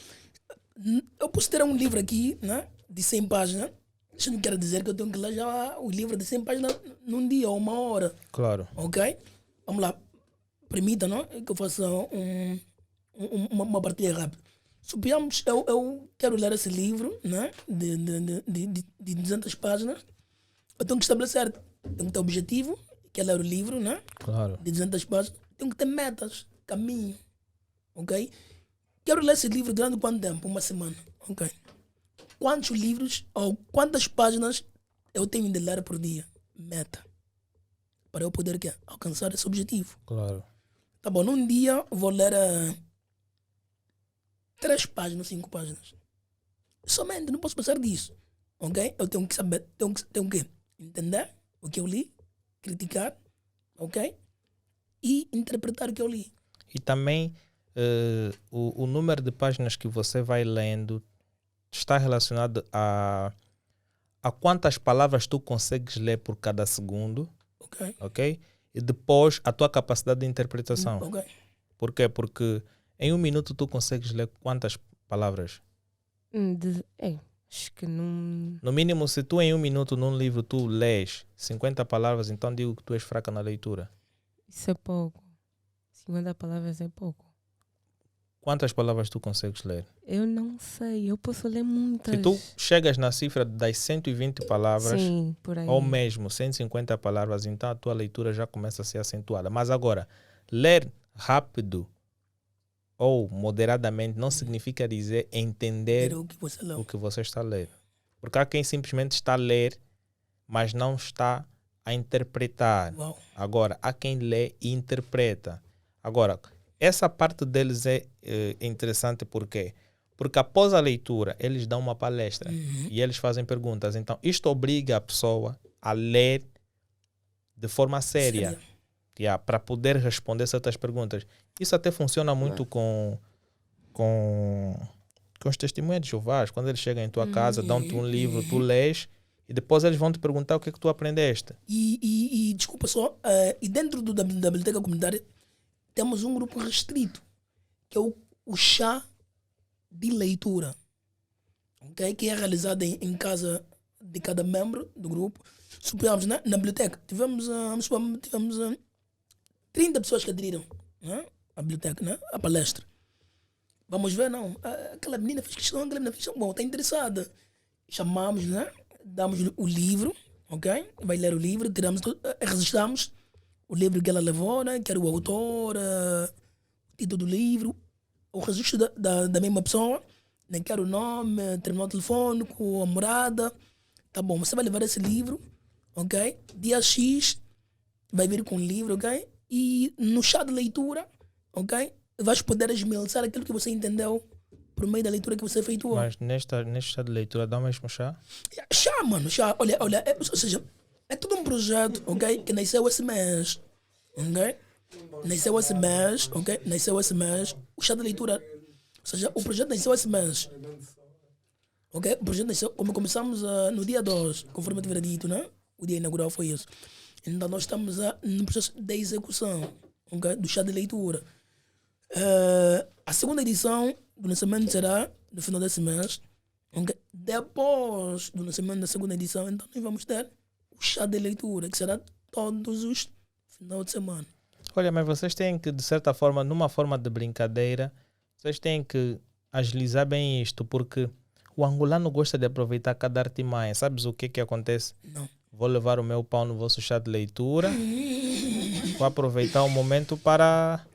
Speaker 3: Eu posso ter um livro aqui, de 100 páginas. Isso não quer dizer que eu tenho que ler já o livro de 100 páginas num dia ou 1 hora.
Speaker 1: Claro.
Speaker 3: Ok? Vamos lá. Permita, que eu faça uma partilha rápida. Suponhamos, eu quero ler esse livro, de 200 páginas. Eu tenho que estabelecer, tenho que ter objetivo, que é ler o livro,
Speaker 1: Claro.
Speaker 3: de 200 páginas. Tenho que ter metas, caminho. Ok? Quero ler esse livro durante quanto tempo? 1 semana. Ok? Quantos livros ou quantas páginas eu tenho de ler por dia? Meta. Para eu poder alcançar esse objetivo.
Speaker 1: Claro.
Speaker 3: Tá bom, num dia vou ler 3 páginas, 5 páginas. Somente, não posso passar disso. Ok? Eu tenho que saber, tenho que entender o que eu li, criticar, ok? E interpretar o que eu li.
Speaker 1: E também o número de páginas que você vai lendo está relacionado a quantas palavras tu consegues ler por cada segundo. Ok? E depois a tua capacidade de interpretação.
Speaker 3: Ok.
Speaker 1: Por quê? Porque em 1 minuto tu consegues ler quantas palavras?
Speaker 2: Acho que não...
Speaker 1: No mínimo, se tu em 1 minuto num livro tu lês 50 palavras, então digo que tu és fraca na leitura.
Speaker 2: Isso é pouco. 50 palavras é pouco.
Speaker 1: Quantas palavras tu consegues ler?
Speaker 2: Eu não sei, eu posso ler muitas.
Speaker 1: Se tu chegas na cifra das 120 palavras,
Speaker 2: sim, por aí,
Speaker 1: ou mesmo 150 palavras, então a tua leitura já começa a ser acentuada. Mas agora, ler rápido ou moderadamente não significa dizer entender o que você está a ler. Porque há quem simplesmente está a ler, mas não está a interpretar.
Speaker 3: Uau.
Speaker 1: Agora, há quem lê e interpreta. Agora, essa parte deles é interessante porque após a leitura eles dão uma palestra e eles fazem perguntas. Então isto obriga a pessoa a ler de forma séria. Para poder responder certas perguntas. Isso até funciona muito com os testemunhas de Jeová. Quando eles chegam em tua casa, dão-te um livro, tu lês e depois eles vão te perguntar o que é que tu aprendeste.
Speaker 3: E desculpa só, e dentro da biblioteca comunitária temos um grupo restrito, que é o chá de leitura, okay? Que é realizado em casa de cada membro do grupo. Suponhamos, né? Na biblioteca, tivemos 30 pessoas que aderiram, né? À biblioteca, né? À palestra. Vamos ver, não. Aquela menina fez questão, bom, está interessada. Chamamos, né? Damos o livro, ok? Vai ler o livro, registramos o livro que ela levou, né? Que era o autor, o título do livro, o registro da mesma pessoa, né? Que era o nome, terminal telefônico, a morada. Tá bom, você vai levar esse livro, ok? Dia X, vai vir com o livro, ok? E no chá de leitura, ok? Vais poder esmiuçar aquilo que você entendeu por meio da leitura que você efetuou.
Speaker 1: Mas neste chá de leitura dá o mesmo chá?
Speaker 3: Chá, mano, chá. Olha, ou seja, é todo um projeto, ok? Que nasceu esse mês, ok? Nasceu esse mês, ok? Nasceu esse mês. O chá de leitura, ou seja, o projeto nasceu esse mês. Ok? O projeto nasceu, como começamos no dia 2, conforme eu tivera dito, né? O dia inaugural foi isso. Então nós estamos no processo de execução, okay? Do chá de leitura. A segunda edição do lançamento será no final desse mês. Okay? Depois do lançamento da segunda edição, então nós vamos ter o chá de leitura, que será todos os finais de semana.
Speaker 1: Olha, mas vocês têm que, de certa forma, numa forma de brincadeira, vocês têm que agilizar bem isto, porque o angolano gosta de aproveitar cada artimanha. Sabes o que acontece?
Speaker 3: Não.
Speaker 1: Vou levar o meu pão no vosso chá de leitura, vou aproveitar o momento para...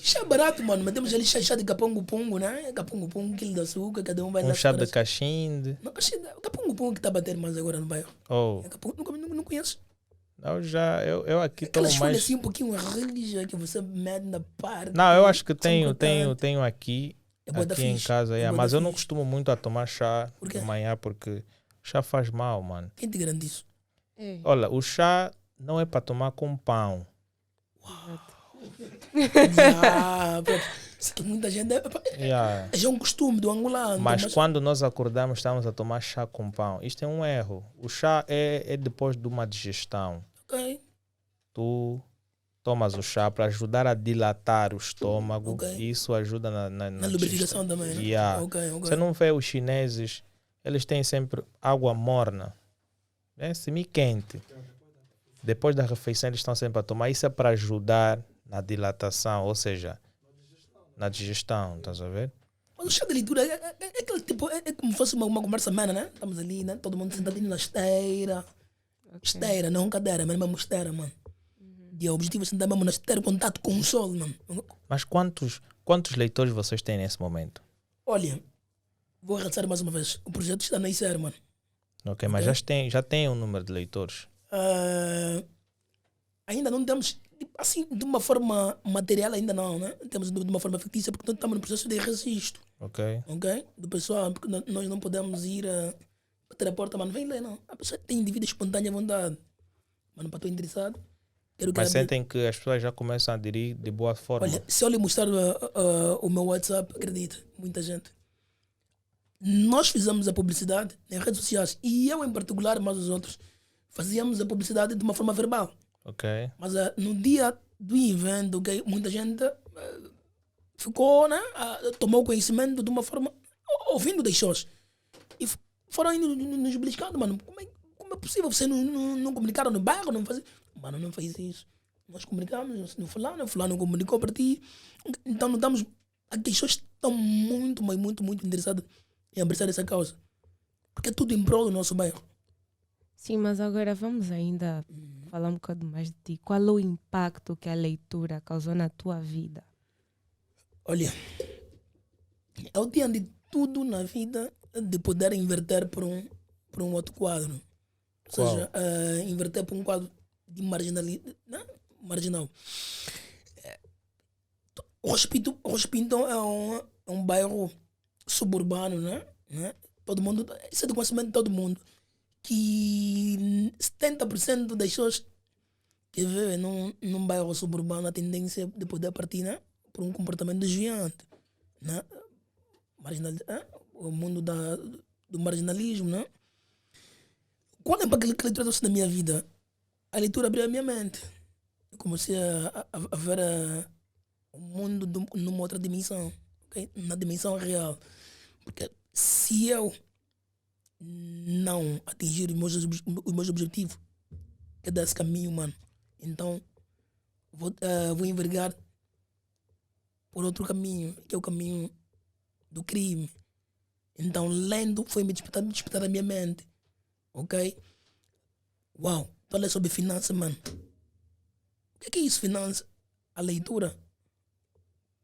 Speaker 3: Chá barato, mano, mas temos ali chá de capongo-pongo, né? Capongo-pongo, quilo de açúcar, cada um vai lá.
Speaker 1: Um chá de cachinde.
Speaker 3: Não, capongo-pongo que está a bater mais agora no bairro.
Speaker 1: Oh,
Speaker 3: Não conheço.
Speaker 1: eu aqui tomo
Speaker 3: Aquelas folhas
Speaker 1: mais...
Speaker 3: assim um pouquinho religiosas que você mete na parte.
Speaker 1: Não, eu acho que
Speaker 3: são
Speaker 1: tenho
Speaker 3: crocantes.
Speaker 1: aqui
Speaker 3: É bué da
Speaker 1: em
Speaker 3: fixe.
Speaker 1: casa,
Speaker 3: É bué
Speaker 1: mas
Speaker 3: da
Speaker 1: eu não
Speaker 3: fixe.
Speaker 1: costumo muito a tomar chá
Speaker 3: Por quê?
Speaker 1: de manhã, porque chá faz mal, mano.
Speaker 3: Quem te garante isso?
Speaker 2: É.
Speaker 1: Olha, o chá não é para tomar com pão.
Speaker 3: Muita gente.
Speaker 1: Yeah.
Speaker 3: É um costume do angolano.
Speaker 1: Mas quando nós acordamos, estamos a tomar chá com pão. Isto é um erro. O chá é depois de uma digestão.
Speaker 3: Ok.
Speaker 1: Tu tomas o chá para ajudar a dilatar o estômago.
Speaker 3: Ok.
Speaker 1: E isso ajuda na
Speaker 3: lubrificação
Speaker 1: digestão.
Speaker 3: também, né?
Speaker 1: Yeah.
Speaker 3: Ok.
Speaker 1: Você não vê os chineses, eles têm sempre água morna, né? Semi-quente. Depois da refeição eles estão sempre a tomar. Isso é para ajudar na dilatação, ou seja, na digestão, estás a ver?
Speaker 3: Mas o chá de leitura é aquele tipo, é como se fosse uma conversa amena, né? Estamos ali, né? Todo mundo sentadinho na esteira.
Speaker 2: Ok.
Speaker 3: Esteira, não cadeira, mas mesmo esteira, mano. E o objetivo é sentar mesmo na esteira, contato com o sol, mano.
Speaker 1: Mas quantos leitores vocês têm nesse momento?
Speaker 3: Olha, vou realçar mais uma vez. O projeto está a nascer, mano.
Speaker 1: Ok, mas já tem um número de leitores.
Speaker 3: Ainda não temos, assim, de uma forma material, ainda não, né? Temos de uma forma fictícia, porque nós estamos no processo de registro,
Speaker 1: Ok.
Speaker 3: ok? Do pessoal, porque nós não podemos ir bater a porta, mano, vem ler, não. A pessoa tem de vida espontânea vontade. Mano, para estou interessado, quero que
Speaker 1: Mas
Speaker 3: abra-
Speaker 1: sentem que as pessoas já começam a aderir de boa forma.
Speaker 3: Olha, se eu lhe mostrar o meu WhatsApp, acredita, muita gente. Nós fizemos a publicidade nas redes sociais, e eu em particular, mas os outros, fazíamos a publicidade de uma forma verbal.
Speaker 1: Ok.
Speaker 3: Mas no dia do evento, okay, muita gente ficou, né, tomou conhecimento de uma forma, ouvindo das shows. E foram indo nos beliscando, mano. Como é possível você não comunicar no bairro? Não fazer? Mano, não faz isso. Nós comunicamos, no fulano comunicou para ti. Então notamos que as pessoas estão muito, mas muito, muito interessadas em abraçar essa causa. Porque é tudo em prol do nosso bairro.
Speaker 2: Sim, mas agora vamos ainda falar um bocado mais de ti. Qual é o impacto que a leitura causou na tua vida?
Speaker 3: Olha, eu tinha de tudo na vida de poder inverter para um outro quadro. Ou
Speaker 1: Qual?
Speaker 3: seja, inverter para um quadro de marginal. O Rospinto é um bairro suburbano, né? Todo mundo, isso é do conhecimento de todo mundo. Que 70% das pessoas que vivem num bairro suburbano a tendência de poder partir, né, por um comportamento desviante, né? O mundo do marginalismo, né? Quando é para que a leitura trouxe na minha vida? A leitura abriu a minha mente. Eu comecei a ver o mundo numa outra dimensão, okay? Na dimensão real. Porque se eu não atingir os meus objetivos, que é desse caminho, mano. Então, vou envergar por outro caminho, que é o caminho do crime. Então, lendo foi-me despertar a minha mente. Ok? Uau, tu lê sobre finanças, mano. O que é isso, finanças? A leitura.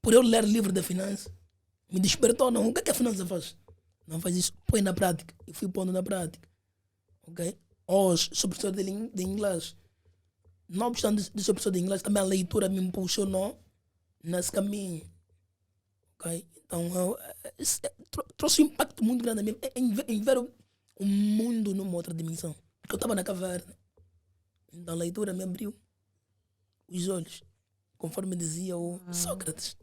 Speaker 3: Por eu ler livro de finanças, me despertou, não. O que é que a finança faz? Não faz isso, põe na prática. Eu fui pondo na prática. Ok? Hoje, sou professor de inglês. Não obstante de ser professor de inglês, também a leitura me impulsionou nesse caminho. Ok? Então, trouxe um impacto muito grande a mim em ver o mundo numa outra dimensão. Porque eu estava na caverna. Então a leitura me abriu os olhos, conforme dizia o Sócrates.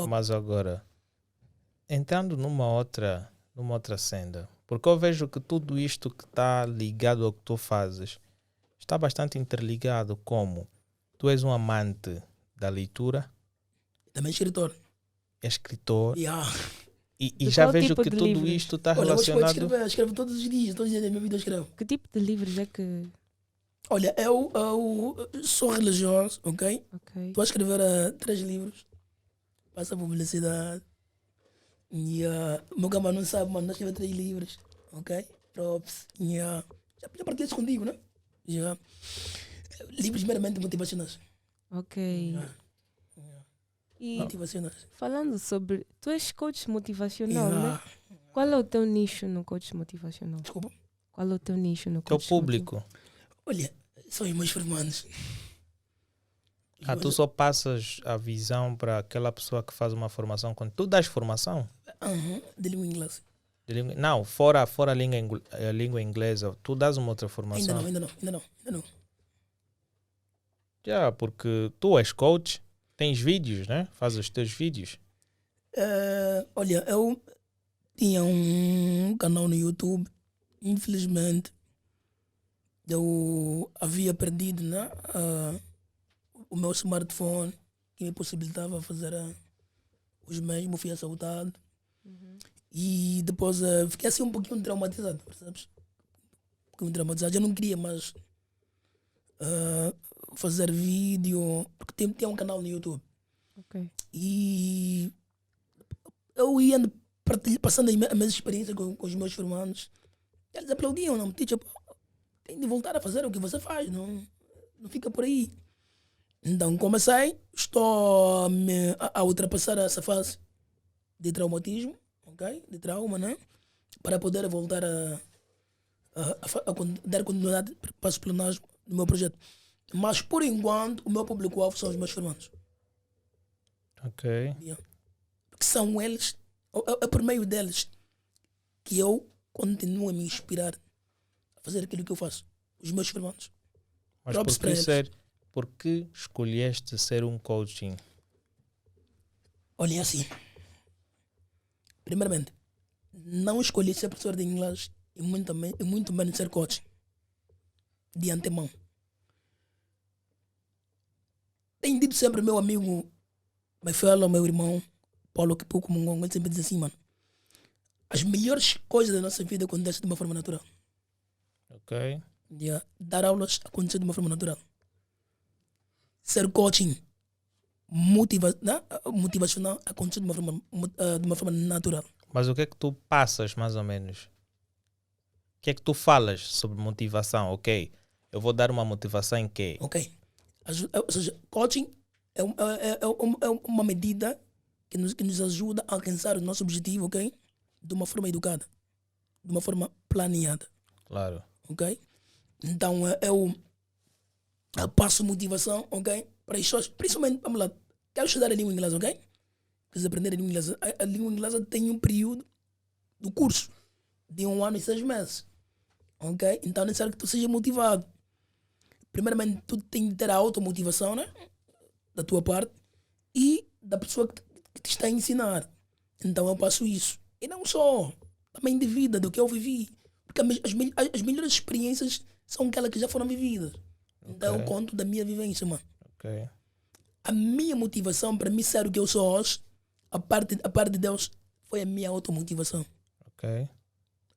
Speaker 1: Mas agora, entrando numa outra senda, porque eu vejo que tudo isto que está ligado ao que tu fazes está bastante interligado, como tu és um amante da leitura,
Speaker 3: Também escritor.
Speaker 1: é escritor,
Speaker 3: Yeah.
Speaker 1: e
Speaker 2: De
Speaker 1: já
Speaker 2: qual
Speaker 1: vejo
Speaker 2: tipo
Speaker 1: que
Speaker 2: de
Speaker 1: tudo
Speaker 2: livros?
Speaker 1: isto está
Speaker 3: Olha, hoje pode
Speaker 1: relacionado...
Speaker 3: escrever, escrevo todos os dias da minha vida eu escrevo.
Speaker 2: Que tipo de livros é que...
Speaker 3: Olha, eu sou religioso, ok?
Speaker 2: Ok.
Speaker 3: Estou a escrever 3 livros. Passa a publicidade. E o meu gama não sabe, mano, nós escrevemos 3 livros, ok? Props. Já partilhei isso contigo, né? Já. Livros meramente motivacionais.
Speaker 2: Ok. E
Speaker 3: Motivacionais.
Speaker 2: falando sobre... Tu és coach motivacional, né?
Speaker 3: Yeah.
Speaker 2: Qual é o teu nicho no coach motivacional?
Speaker 3: Desculpa.
Speaker 2: Qual é o teu nicho no
Speaker 1: Teu
Speaker 2: coach
Speaker 1: público.
Speaker 3: Olha, são os meus formandos.
Speaker 1: Tu só passas a visão para aquela pessoa que faz uma formação. Tu dás formação?
Speaker 3: De língua inglesa.
Speaker 1: Não, fora a língua inglesa, tu dás uma outra formação.
Speaker 3: Ainda não.
Speaker 1: Já, porque tu és coach, tens vídeos, né? Fazes os teus vídeos.
Speaker 3: Olha, eu tinha um canal no YouTube. Infelizmente, eu havia perdido, né, o meu smartphone que me possibilitava fazer os mesmos. Fui assaltado. E depois fiquei assim um pouquinho traumatizado, percebes? Um pouquinho traumatizado. Eu não queria mais fazer vídeo, porque tinha um canal no YouTube.
Speaker 2: Ok.
Speaker 3: E eu ia passando as minhas experiências com os meus formandos. Eles aplaudiam, não, teacher, tem de voltar a fazer o que você faz, não fica por aí. Então comecei, estou a ultrapassar essa fase de traumatismo, ok? De trauma, né? Para poder voltar a dar continuidade para os planos do meu projeto. Mas por enquanto, o meu público-alvo são os meus formandos.
Speaker 1: Ok.
Speaker 3: Yeah. Porque são eles, é por meio deles que eu continuo a me inspirar a fazer aquilo que eu faço. Os meus formandos.
Speaker 1: Mas
Speaker 3: Props para eles.
Speaker 1: por que escolheste ser um coaching?
Speaker 3: Olha, é assim. Primeiramente, não escolhi ser professor de inglês e muito menos ser coach. De antemão. Tenho dito sempre meu amigo, meu irmão, Paulo Kipuco Mungongo, ele sempre diz assim, mano. As melhores coisas da nossa vida acontecem de uma forma natural.
Speaker 1: Ok.
Speaker 3: Dar aulas acontece de uma forma natural. Ser coaching motivacional acontece de uma forma natural.
Speaker 1: Mas o que é que tu passas, mais ou menos? O que é que tu falas sobre motivação? Ok, eu vou dar uma motivação em quê?
Speaker 3: Ok. Ou seja, coaching é uma medida que nos ajuda a alcançar o nosso objetivo, ok? De uma forma educada. De uma forma planeada.
Speaker 1: Claro.
Speaker 3: Ok? Então eu passo motivação, ok? Para as pessoas, principalmente, vamos lá, quero estudar a língua inglesa, ok? Queres aprender a língua inglesa? A língua inglesa tem um período do curso de 1 ano e 6 meses, ok? Então é necessário que tu seja motivado. Primeiramente, tu tens de ter a automotivação, né? Da tua parte e da pessoa que te está a ensinar. Então eu passo isso. E não só, também de vida, do que eu vivi. Porque as melhores experiências são aquelas que já foram vividas. Então eu conto da minha vivência, mano.
Speaker 1: Ok.
Speaker 3: A minha motivação para mim ser o que eu sou hoje, a parte de Deus, foi a minha automotivação.
Speaker 1: Ok.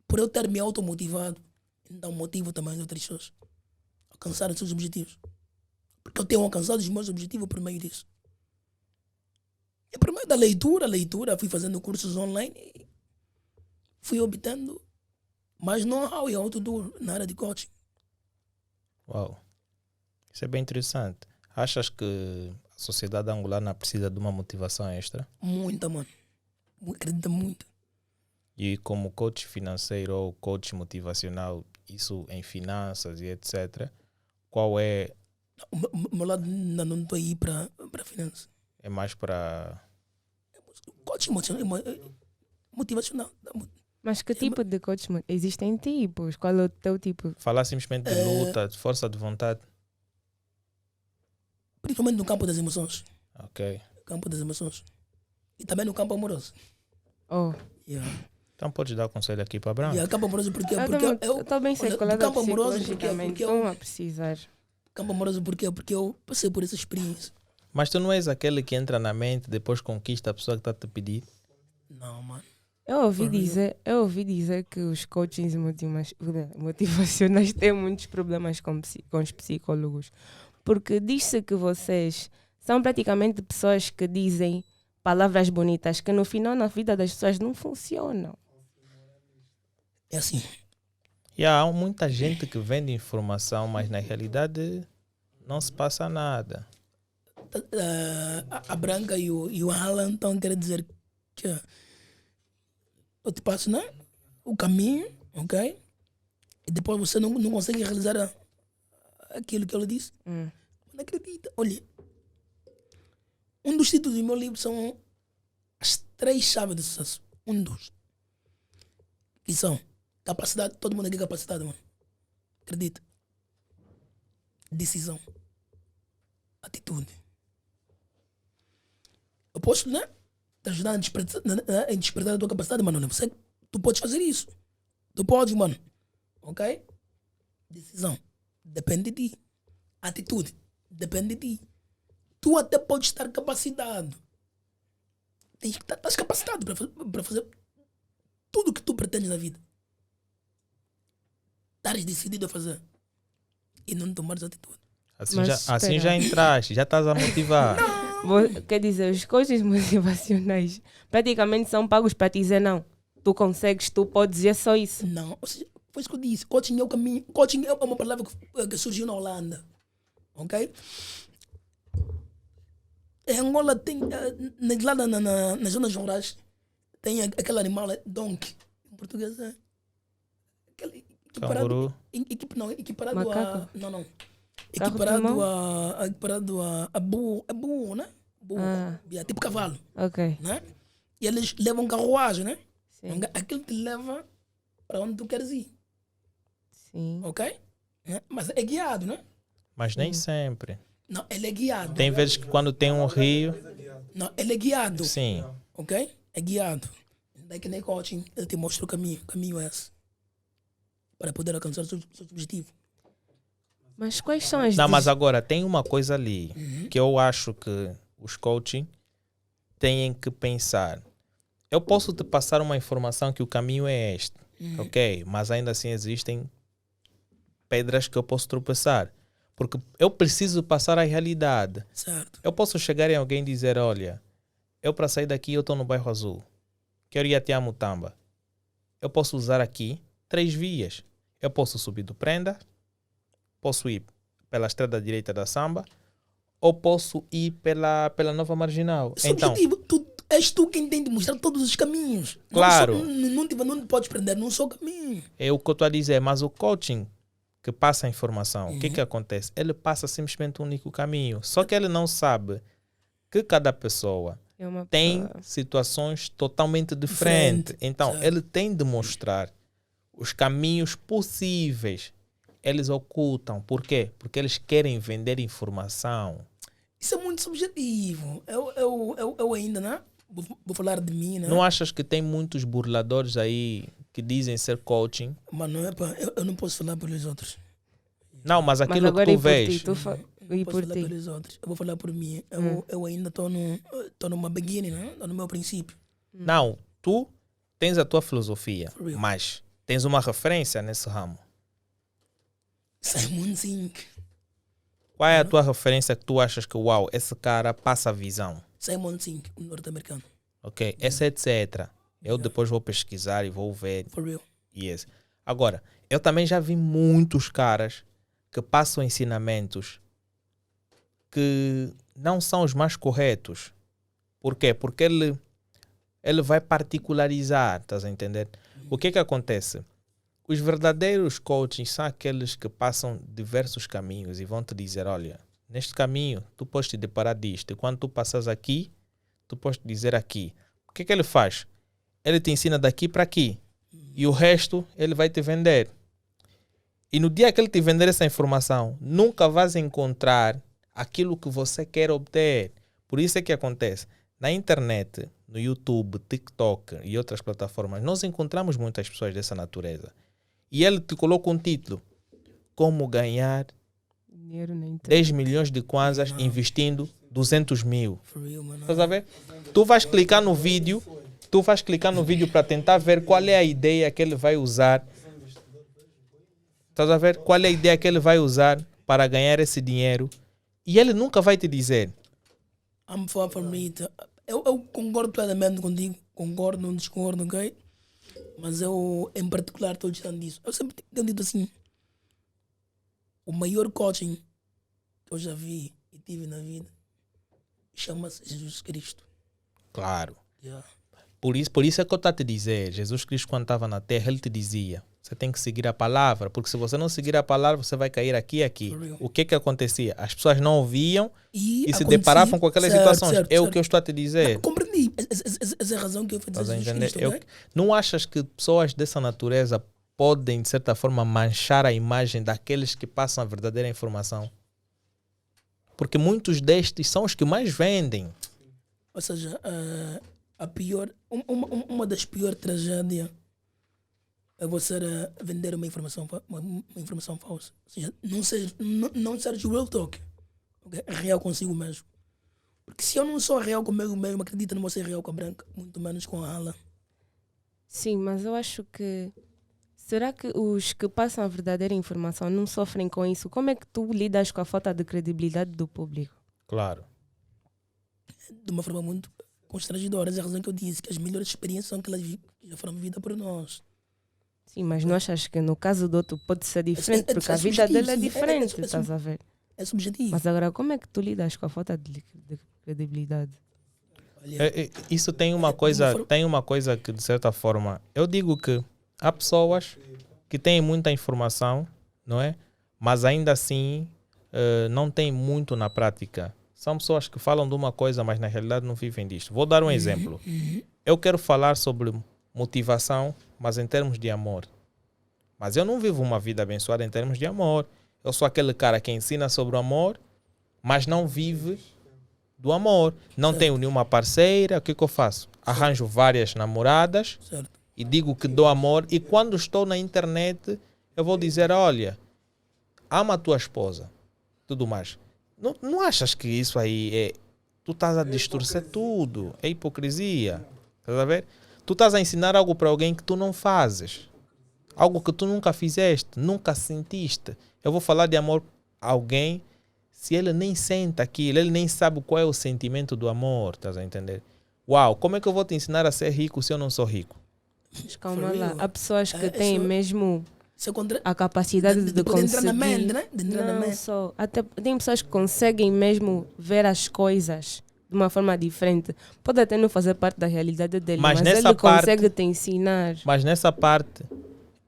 Speaker 3: por eu ter me automotivado, então motivo também as outras pessoas a alcançar os seus objetivos. Porque eu tenho alcançado os meus objetivos por meio disso. E por meio da leitura, fui fazendo cursos online e fui obtendo mais know-how e outdoor na área de coaching.
Speaker 1: Uau. Isso é bem interessante. Achas que a sociedade angolana precisa de uma motivação extra?
Speaker 3: Muita, mano. Acredita muito.
Speaker 1: E como coach financeiro ou coach motivacional, isso em finanças e etc., qual é?
Speaker 3: O meu lado ainda não estou aí para finanças.
Speaker 1: É mais para...
Speaker 3: Coaching motivacional.
Speaker 2: Mas que tipo de coach? Existem tipos. Qual é o teu tipo?
Speaker 1: Falar simplesmente de luta, de força de vontade.
Speaker 3: Principalmente no campo das emoções.
Speaker 1: Ok.
Speaker 3: Campo das emoções. E também no campo amoroso.
Speaker 2: Oh.
Speaker 3: Yeah.
Speaker 1: Então podes dar conselho aqui para Branco.
Speaker 3: Yeah, campo amoroso porque
Speaker 2: Eu estou bem
Speaker 3: olha,
Speaker 2: circulada
Speaker 3: campo amoroso
Speaker 2: psicologicamente.
Speaker 3: porque
Speaker 2: Não a precisar.
Speaker 3: campo amoroso porque eu passei por essa experiência.
Speaker 1: Mas tu não és aquele que entra na mente, depois conquista a pessoa que está a te pedir?
Speaker 3: Não, mano.
Speaker 2: Eu ouvi dizer que os coachings motivacionais têm muitos problemas com os psicólogos. Porque diz-se que vocês são praticamente pessoas que dizem palavras bonitas que no final na vida das pessoas não funcionam.
Speaker 3: É assim.
Speaker 1: E há muita gente que vende informação, mas na realidade não se passa nada.
Speaker 3: A Branca e o Alan estão querendo dizer que eu te passo, né? O caminho, ok? E depois você não consegue realizar aquilo que ele disse. Não acredita. Olha, um dos títulos do meu livro são as 3 chaves do sucesso. Um dos. Que são capacidade. Todo mundo aqui é capacidade, mano. Acredita. Decisão. Atitude. Eu posso, né? Te ajudar a despertar a tua capacidade, mano. Tu podes fazer isso. Tu podes, mano. Ok? Decisão. Depende de ti. Atitude. Depende de ti. Tu até podes estar capacitado. Estás capacitado para fazer tudo o que tu pretendes na vida. Estás decidido a fazer. E não tomares atitude.
Speaker 1: Assim já entraste, já estás a motivar.
Speaker 2: Quer dizer, os coaches motivacionais praticamente são pagos para te dizer não. Tu consegues, tu podes, e é só isso.
Speaker 3: Não, ou seja, foi isso que eu disse. Coaching é o caminho. Coaching é uma palavra que surgiu na Holanda. Ok? Em Angola tem, lá nas zonas rurais, tem aquele animal, donkey. Em português é. Aquele
Speaker 1: Canguru.
Speaker 3: Equiparado
Speaker 2: Macaco?
Speaker 3: a. Não.
Speaker 2: Carro
Speaker 3: A burro. É burro, né? Burro. Tipo cavalo.
Speaker 2: Ok.
Speaker 3: Né? E eles levam carruagem, né?
Speaker 2: Sim.
Speaker 3: Aquilo te leva para onde tu queres ir.
Speaker 2: Sim.
Speaker 3: Ok? Mas é guiado, né?
Speaker 1: Mas nem sempre.
Speaker 3: Não, ele é guiado.
Speaker 1: Tem vezes que quando tem um rio...
Speaker 3: Não, ele é guiado.
Speaker 1: Sim.
Speaker 3: Ok? É guiado. Daí que nem coaching, ele te mostra o caminho. O caminho é esse. Para poder alcançar o seu objetivo.
Speaker 2: Mas quais são as...
Speaker 1: Não, mas agora tem uma coisa ali que eu acho que os coaching têm que pensar. Eu posso te passar uma informação que o caminho é este, ok? Mas ainda assim existem pedras que eu posso tropeçar. Porque eu preciso passar a realidade.
Speaker 3: Certo.
Speaker 1: Eu posso chegar em alguém e dizer, olha, eu para sair daqui eu estou no bairro Azul. Quero ir até a Mutamba. Eu posso usar aqui 3 vias. Eu posso subir do Prenda, posso ir pela estrada direita da Samba ou posso ir pela Nova Marginal.
Speaker 3: Esse
Speaker 1: Então,
Speaker 3: objetivo, és tu quem tem de mostrar todos os caminhos.
Speaker 1: Claro.
Speaker 3: Não te podes prender num só caminho.
Speaker 1: é o que eu estou a dizer, mas o coaching que passa a informação, o que acontece? Ele passa simplesmente um único caminho. Só que ele não sabe que cada pessoa
Speaker 2: É uma
Speaker 1: tem
Speaker 2: pessoa.
Speaker 1: situações totalmente diferentes.
Speaker 3: Diferente,
Speaker 1: Então,
Speaker 3: certo.
Speaker 1: ele tem de mostrar os caminhos possíveis. Eles ocultam. Por quê? Porque eles querem vender informação.
Speaker 3: Isso é muito subjetivo. Eu ainda, né? Vou falar de mim, né?
Speaker 1: Não achas que tem muitos burladores aí que dizem ser coaching?
Speaker 3: Mas não é para. Eu não posso falar pelos outros.
Speaker 1: Não, mas
Speaker 2: Mas
Speaker 1: aquilo que
Speaker 2: agora
Speaker 1: tu
Speaker 2: e por
Speaker 1: vês...
Speaker 2: ti?
Speaker 3: Eu
Speaker 2: E
Speaker 3: não posso
Speaker 2: por
Speaker 3: falar
Speaker 2: ti?
Speaker 3: pelos outros. Eu vou falar por mim. Eu ainda estou numa beginning, né? Estou no meu princípio.
Speaker 1: Não, tu tens a tua filosofia,
Speaker 3: For real.
Speaker 1: mas Tens uma referência nesse ramo?
Speaker 3: Simon Sink.
Speaker 1: Qual é a tua referência que tu achas que, uau, esse cara passa a visão?
Speaker 3: Simon Sink, um norte-americano.
Speaker 1: Ok, esse etc. Eu depois vou pesquisar e vou ver.
Speaker 3: For real.
Speaker 1: Yes. Agora, eu também já vi muitos caras que passam ensinamentos que não são os mais corretos. Por quê? Porque ele vai particularizar, estás a entender? O que acontece? Os verdadeiros coaching são aqueles que passam diversos caminhos e vão te dizer, olha, neste caminho tu podes te deparar disto. E quando tu passas aqui, tu podes te dizer aqui. O que ele faz? Ele te ensina daqui para aqui. E o resto ele vai te vender. E no dia que ele te vender essa informação, nunca vais encontrar aquilo que você quer obter. Por isso é que acontece. Na internet, no YouTube, TikTok e outras plataformas, nós encontramos muitas pessoas dessa natureza. E ele te coloca um título. Como ganhar
Speaker 2: Dinheiro na internet.
Speaker 1: 10 milhões de kwanzas investindo 200 mil.
Speaker 3: For real, mano.
Speaker 1: Estás a ver? Tu vais clicar no vídeo para tentar ver qual é a ideia que ele vai usar. Estás a ver? Qual é a ideia que ele vai usar para ganhar esse dinheiro. E ele nunca vai te dizer.
Speaker 3: I'm far from it. Eu concordo plenamente contigo. Concordo, não discordo, ok? Mas eu, em particular, estou dizendo disso. Eu sempre tenho dito assim. O maior coaching que eu já vi e tive na vida chama-se Jesus Cristo.
Speaker 1: Claro.
Speaker 3: Yeah.
Speaker 1: Por isso é que eu estou a te dizer. Jesus Cristo, quando estava na terra, ele te dizia. Você tem que seguir a palavra. Porque se você não seguir a palavra, você vai cair aqui e aqui.
Speaker 3: For real.
Speaker 1: O que acontecia? As pessoas não ouviam e se
Speaker 3: acontecia-
Speaker 1: deparavam com aquelas
Speaker 3: certo,
Speaker 1: situações.
Speaker 3: certo,
Speaker 1: É o
Speaker 3: certo.
Speaker 1: que eu estou a te dizer.
Speaker 3: Compreendi. Essa é a razão que eu fiz
Speaker 1: Estás a
Speaker 3: Jesus
Speaker 1: entender?
Speaker 3: Cristo, ok?
Speaker 1: Não achas que pessoas dessa natureza podem, de certa forma, manchar a imagem daqueles que passam a verdadeira informação? Porque muitos destes são os que mais vendem.
Speaker 3: Ou seja, a pior, uma das piores tragédias é você vender uma informação falsa. Ou seja, não ser real talk. Okay? Real consigo mesmo. Porque se eu não sou real comigo mesmo, acredita, não vou ser real com a Branca, muito menos com a Ala.
Speaker 2: Sim, mas eu acho que... Será que os que passam a verdadeira informação não sofrem com isso? Como é que tu lidas com a falta de credibilidade do público?
Speaker 1: Claro.
Speaker 3: De uma forma muito constrangedora. Essa é a razão que eu disse, que as melhores experiências são aquelas que já foram vividas por nós.
Speaker 2: Sim, mas não achas que no caso do outro pode ser diferente?
Speaker 3: É
Speaker 2: Porque a vida
Speaker 3: subjetivo,
Speaker 2: dele é
Speaker 3: sim.
Speaker 2: diferente, estás a ver?
Speaker 3: É subjetivo.
Speaker 2: Mas agora, como é que tu lidas com a falta de credibilidade?
Speaker 3: Olha,
Speaker 1: Isso tem uma coisa que, de certa forma, eu digo que há pessoas que têm muita informação, não é? Mas ainda assim não têm muito na prática. São pessoas que falam de uma coisa, mas na realidade não vivem disto. Vou dar um exemplo. Eu quero falar sobre motivação, mas em termos de amor. Mas eu não vivo uma vida abençoada em termos de amor. Eu sou aquele cara que ensina sobre o amor, mas não vive do amor. Não tenho nenhuma parceira. O que eu faço? Arranjo várias namoradas
Speaker 3: certo.
Speaker 1: e digo que dou amor. E quando estou na internet, eu vou dizer, olha, ama a tua esposa. Tudo mais. Não achas que isso aí é... Tu estás a distorcer tudo. É hipocrisia. Estás a ver? Tu estás a ensinar algo para alguém que tu não fazes. Algo que tu nunca fizeste, nunca sentiste. Eu vou falar de amor a alguém se ele nem sente aquilo, ele nem sabe qual é o sentimento do amor, estás a entender? Uau, como é que eu vou te ensinar a ser rico se eu não sou rico?
Speaker 2: Mas calma
Speaker 3: For
Speaker 2: lá,
Speaker 3: real.
Speaker 2: há pessoas que
Speaker 3: É
Speaker 2: têm
Speaker 3: só-
Speaker 2: mesmo
Speaker 3: Isso é contra...
Speaker 2: a capacidade de
Speaker 3: poder entrar na
Speaker 2: conseguir...
Speaker 3: mente, né? De entrar na
Speaker 2: Não
Speaker 3: mente.
Speaker 2: só, até tem pessoas que conseguem mesmo ver as coisas de uma forma diferente. Pode até não fazer parte da realidade dele,
Speaker 1: Mas
Speaker 2: mas
Speaker 1: nessa
Speaker 2: ele
Speaker 1: parte-
Speaker 2: consegue te ensinar.
Speaker 1: Mas nessa parte,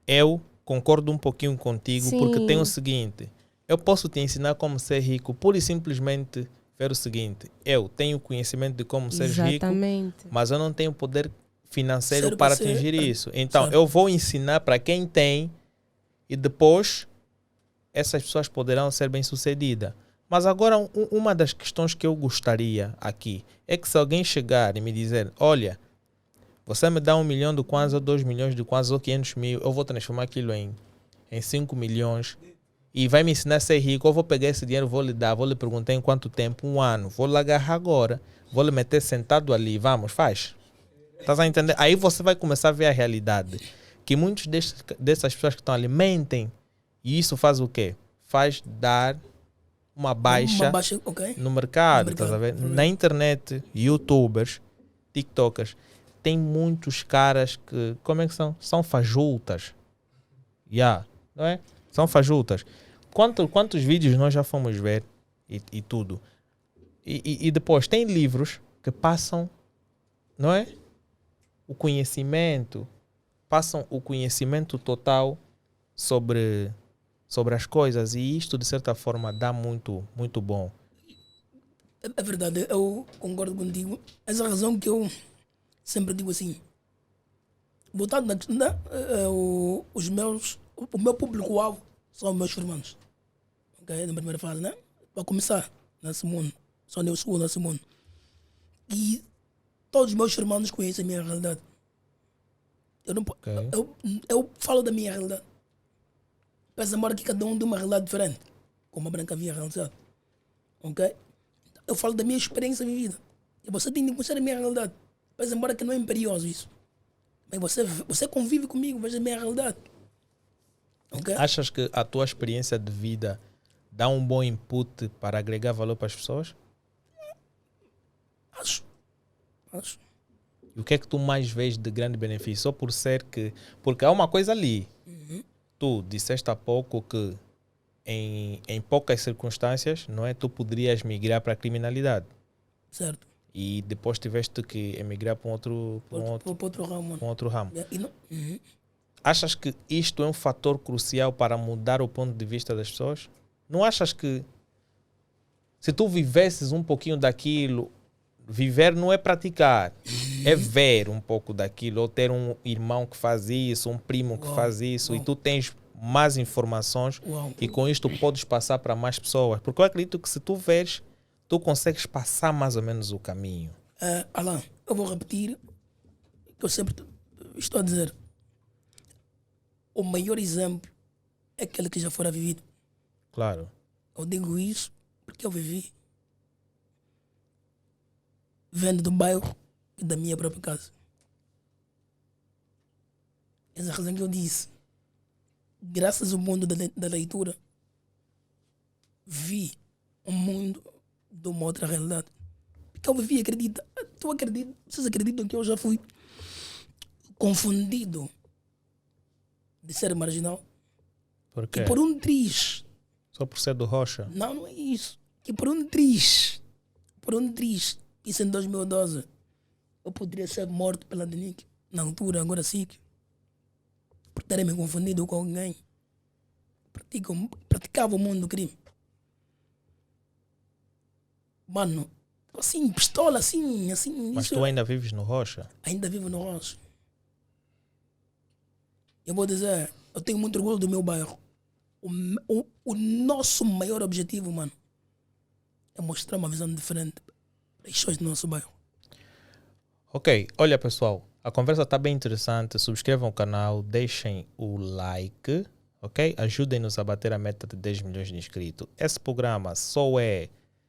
Speaker 1: eu concordo um pouquinho contigo, porque
Speaker 2: Sim.
Speaker 1: tem o seguinte, eu posso te ensinar como ser rico, pura e simplesmente ver o seguinte, eu tenho conhecimento de como ser rico,
Speaker 2: Exatamente.
Speaker 1: mas eu não tenho poder financeiro
Speaker 3: Ser
Speaker 1: para
Speaker 3: você-
Speaker 1: atingir isso. Então,
Speaker 3: certo.
Speaker 1: eu vou ensinar para quem tem e depois essas pessoas poderão ser bem-sucedidas. Mas agora, uma das questões que eu gostaria aqui é que se alguém chegar e me dizer, olha, você me dá 1 milhão de kwanza, ou 2 milhões de kwanza, ou 500 mil, eu vou transformar aquilo em 5 milhões e vai me ensinar a ser rico, eu vou pegar esse dinheiro, vou lhe dar, vou lhe perguntar em quanto tempo, 1 ano, vou lhe agarrar agora, vou lhe meter sentado ali, vamos, faz. Estás a entender? Aí você vai começar a ver a realidade. que muitos dessas pessoas que estão ali mentem. E isso faz o quê? Faz dar uma baixa
Speaker 3: ok.
Speaker 1: no mercado,
Speaker 3: No
Speaker 1: estás a ver?
Speaker 3: mercado.
Speaker 1: Na internet, youtubers, tiktokers, tem muitos caras que, como é que são? São fajutas. Não é? São fajutas. Quantos vídeos nós já fomos ver e tudo? E depois tem livros que passam, não é? O conhecimento, passam o conhecimento total sobre as coisas, e isto de certa forma dá muito, muito bom.
Speaker 3: É verdade, eu concordo contigo. Essa razão que eu sempre digo assim, voltando o meu público-alvo são os meus irmãos. Ok? Na primeira fase, né? Para começar, nesse mundo. Só eu sou nesse mundo. E todos os meus irmãos conhecem a minha realidade. Eu, não,
Speaker 1: Ok.
Speaker 3: eu falo da minha realidade. Pensa embora que cada um tem uma realidade diferente. Como a Branca havia realizado. Ok? Eu falo da minha experiência vivida. E você tem de conhecer a minha realidade. Pensa embora que não é imperioso isso. Mas você convive comigo, veja a minha realidade. Ok?
Speaker 1: Achas que a tua experiência de vida dá um bom input para agregar valor para as pessoas?
Speaker 3: Acho.
Speaker 1: E o que é que tu mais vês de grande benefício? Só por ser que... Porque há uma coisa ali. Tu disseste há pouco que em poucas circunstâncias, não é? Tu poderias migrar para a criminalidade.
Speaker 3: Certo.
Speaker 1: E depois tiveste que emigrar para
Speaker 3: Para outro ramo, mano.
Speaker 1: outro ramo.
Speaker 3: E não,
Speaker 1: Achas que isto é um fator crucial para mudar o ponto de vista das pessoas? Não achas que se tu vivesses um pouquinho daquilo, viver não é praticar, é ver um pouco daquilo, ou ter um irmão que faz isso, um primo que faz isso, e tu tens mais informações
Speaker 3: Uau.
Speaker 1: e com isto podes passar para mais pessoas. Porque eu acredito que se tu veres, tu consegues passar mais ou menos o caminho.
Speaker 3: Alan, eu vou repetir o que eu sempre estou a dizer. O maior exemplo é aquele que já fora vivido.
Speaker 1: Claro.
Speaker 3: Eu digo isso porque eu vivi. Vendo do bairro e da minha própria casa. Essa é a razão que eu disse. Graças ao mundo da leitura, vi um mundo de uma outra realidade. Porque eu vivi, vocês acreditam que eu já fui confundido de ser marginal?
Speaker 1: Por quê?
Speaker 3: E por um triz.
Speaker 1: Só por ser do Rocha?
Speaker 3: Não é isso. Que por um triz, isso em 2012, eu poderia ser morto pela DENIC. Na altura, agora sim. Por terem me confundido com alguém. Praticava o mundo do crime. Mano, assim, pistola, assim.
Speaker 1: Mas
Speaker 3: isso
Speaker 1: tu ainda vives no Rocha?
Speaker 3: ainda vivo no Rocha. Eu vou dizer, eu tenho muito orgulho do meu bairro. O nosso maior objetivo, mano, é mostrar uma visão diferente das pessoas do nosso bairro.
Speaker 1: Ok, olha pessoal, a conversa está bem interessante. Subscrevam o canal, deixem o like, ok? Ajudem-nos a bater a meta de 10 milhões de inscritos. Esse programa só é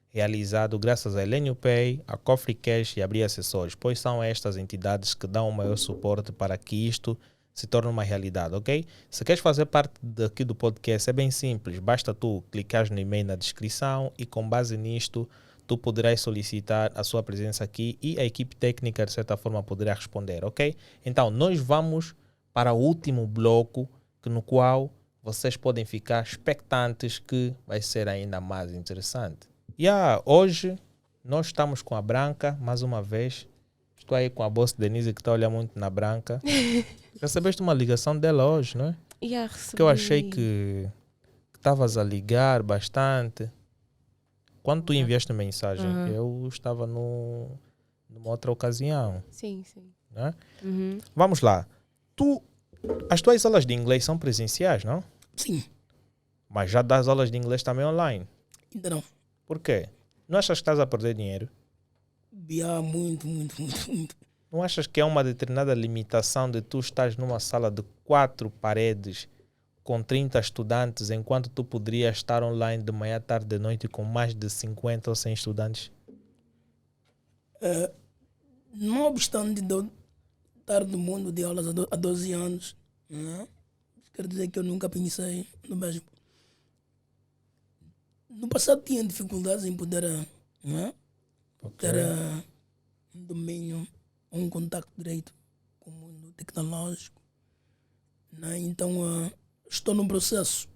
Speaker 1: realizado graças a Elenio Pay, a Cofre Cash e a Abrir Acessórios, pois são estas entidades que dão o maior suporte para que isto se torne uma realidade, ok? Se queres fazer parte daqui do podcast, é bem simples. Basta tu clicar no e-mail na descrição e com base nisto tu poderás solicitar a sua presença aqui e a equipe técnica, de certa forma, poderá responder, ok? Então, nós vamos para o último bloco, no qual vocês podem ficar expectantes, que vai ser ainda mais interessante. Hoje nós estamos com a Branca, mais uma vez. Estou aí com a boss Denise, que está a olhar muito na Branca. Recebeste uma ligação dela hoje, não é?
Speaker 2: Recebi.
Speaker 1: Que eu achei que estavas a ligar bastante. Quando tu enviaste mensagem, eu estava numa outra ocasião.
Speaker 2: Sim.
Speaker 1: Né? Vamos lá. As tuas aulas de inglês são presenciais, não?
Speaker 3: Sim,
Speaker 1: Mas já das aulas de inglês também online.
Speaker 3: ainda não.
Speaker 1: Por quê? Não achas que estás a perder dinheiro?
Speaker 3: Muito.
Speaker 1: Não achas que há uma determinada limitação de tu estás numa sala de 4 paredes com 30 estudantes, enquanto tu poderias estar online de manhã, tarde, de noite com mais de 50 ou 100 estudantes?
Speaker 3: Não obstante de eu estar no mundo de aulas há 12 anos, Né? Quero dizer que eu nunca pensei no mesmo. No passado tinha dificuldades em poder né?
Speaker 1: Ok.
Speaker 3: ter um domínio, um contacto direito com o mundo tecnológico. Né? Então estou num processo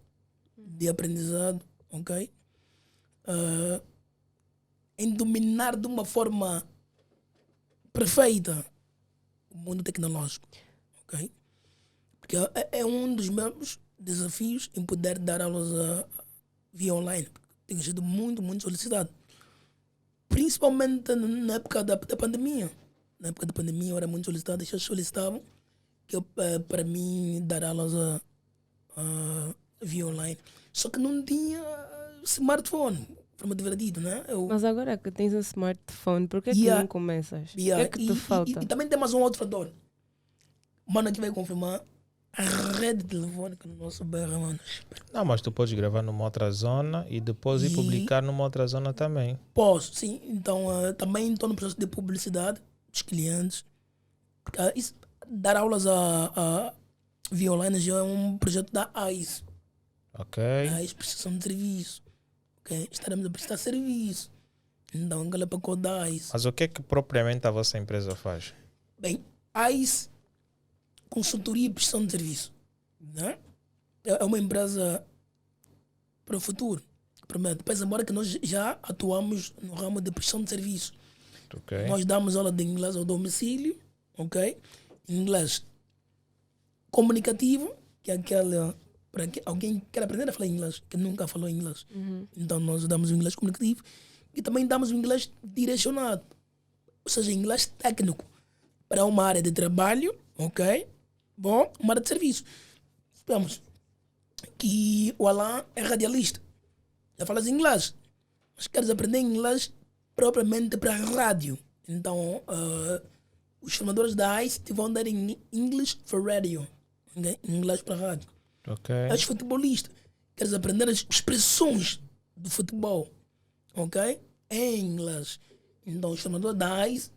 Speaker 3: de aprendizado, ok? Em dominar de uma forma perfeita o mundo tecnológico, ok? Porque é um dos meus desafios em poder dar aulas via online. Tem sido muito solicitado. Principalmente na época da pandemia. Na época da pandemia eu era muito solicitado. Eles solicitavam que eu, para mim dar aulas via online. Só que não tinha smartphone. Forma divertido, né?
Speaker 2: Mas agora que tens um smartphone, por que que
Speaker 3: Yeah,
Speaker 2: não começas? O que
Speaker 3: yeah.
Speaker 2: é que te falta?
Speaker 3: E também temos um outro fator. Mano, aqui vai confirmar a rede telefônica no nosso bairro, mano.
Speaker 1: Não, mas tu podes gravar numa outra zona e depois ir
Speaker 3: E-
Speaker 1: publicar numa outra zona também.
Speaker 3: Posso, sim. Então, também estou no processo de publicidade dos clientes. Porque, dar aulas via online já é um projeto da AIS.
Speaker 1: Ok?
Speaker 3: AIS, prestação de serviço. Ok? Estaremos a prestar serviço. Então, aquele pacote da AIS.
Speaker 1: Mas o que é que propriamente a vossa empresa faz?
Speaker 3: Bem, AIS, consultoria e prestação de serviço. Né? É uma empresa para o futuro. Promete. Pesa embora que nós já atuamos no ramo de prestação de serviço.
Speaker 1: Ok?
Speaker 3: Nós damos aula de inglês ao domicílio, ok? Inglês comunicativo, que é aquele para alguém que quer aprender a falar inglês, que nunca falou inglês. Então nós damos o inglês comunicativo e também damos o inglês direcionado, ou seja, inglês técnico para uma área de trabalho, ok? Bom, uma área de serviço. Vamos, que o Alan é radialista, já falas inglês, mas queres aprender inglês propriamente para rádio. Então, os formadores da ICE te vão dar em English for Radio, okay? Inglês para rádio.
Speaker 1: Ok?
Speaker 3: És futebolista, queres aprender as expressões do futebol, ok? Em inglês. Então, os formadores da ICE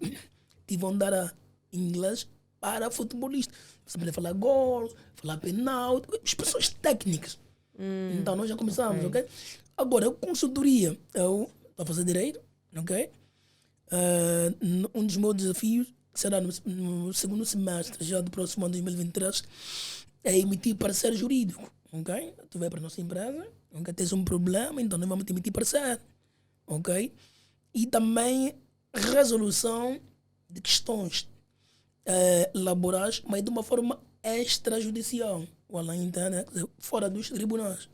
Speaker 3: te vão dar inglês para futebolista. Você pode falar gol, falar penal, expressões técnicas. Então, nós já começamos, ok? Agora, consultoria, eu estou a fazer direito, ok? Um dos meus desafios será no segundo semestre já do próximo ano 2023 é emitir parecer jurídico, ok? Tu vai para a nossa empresa, ok? Tens um problema, então nós vamos te emitir parecer, ok? E também resolução de questões laborais, mas de uma forma extrajudicial, ou lá interna, fora dos tribunais.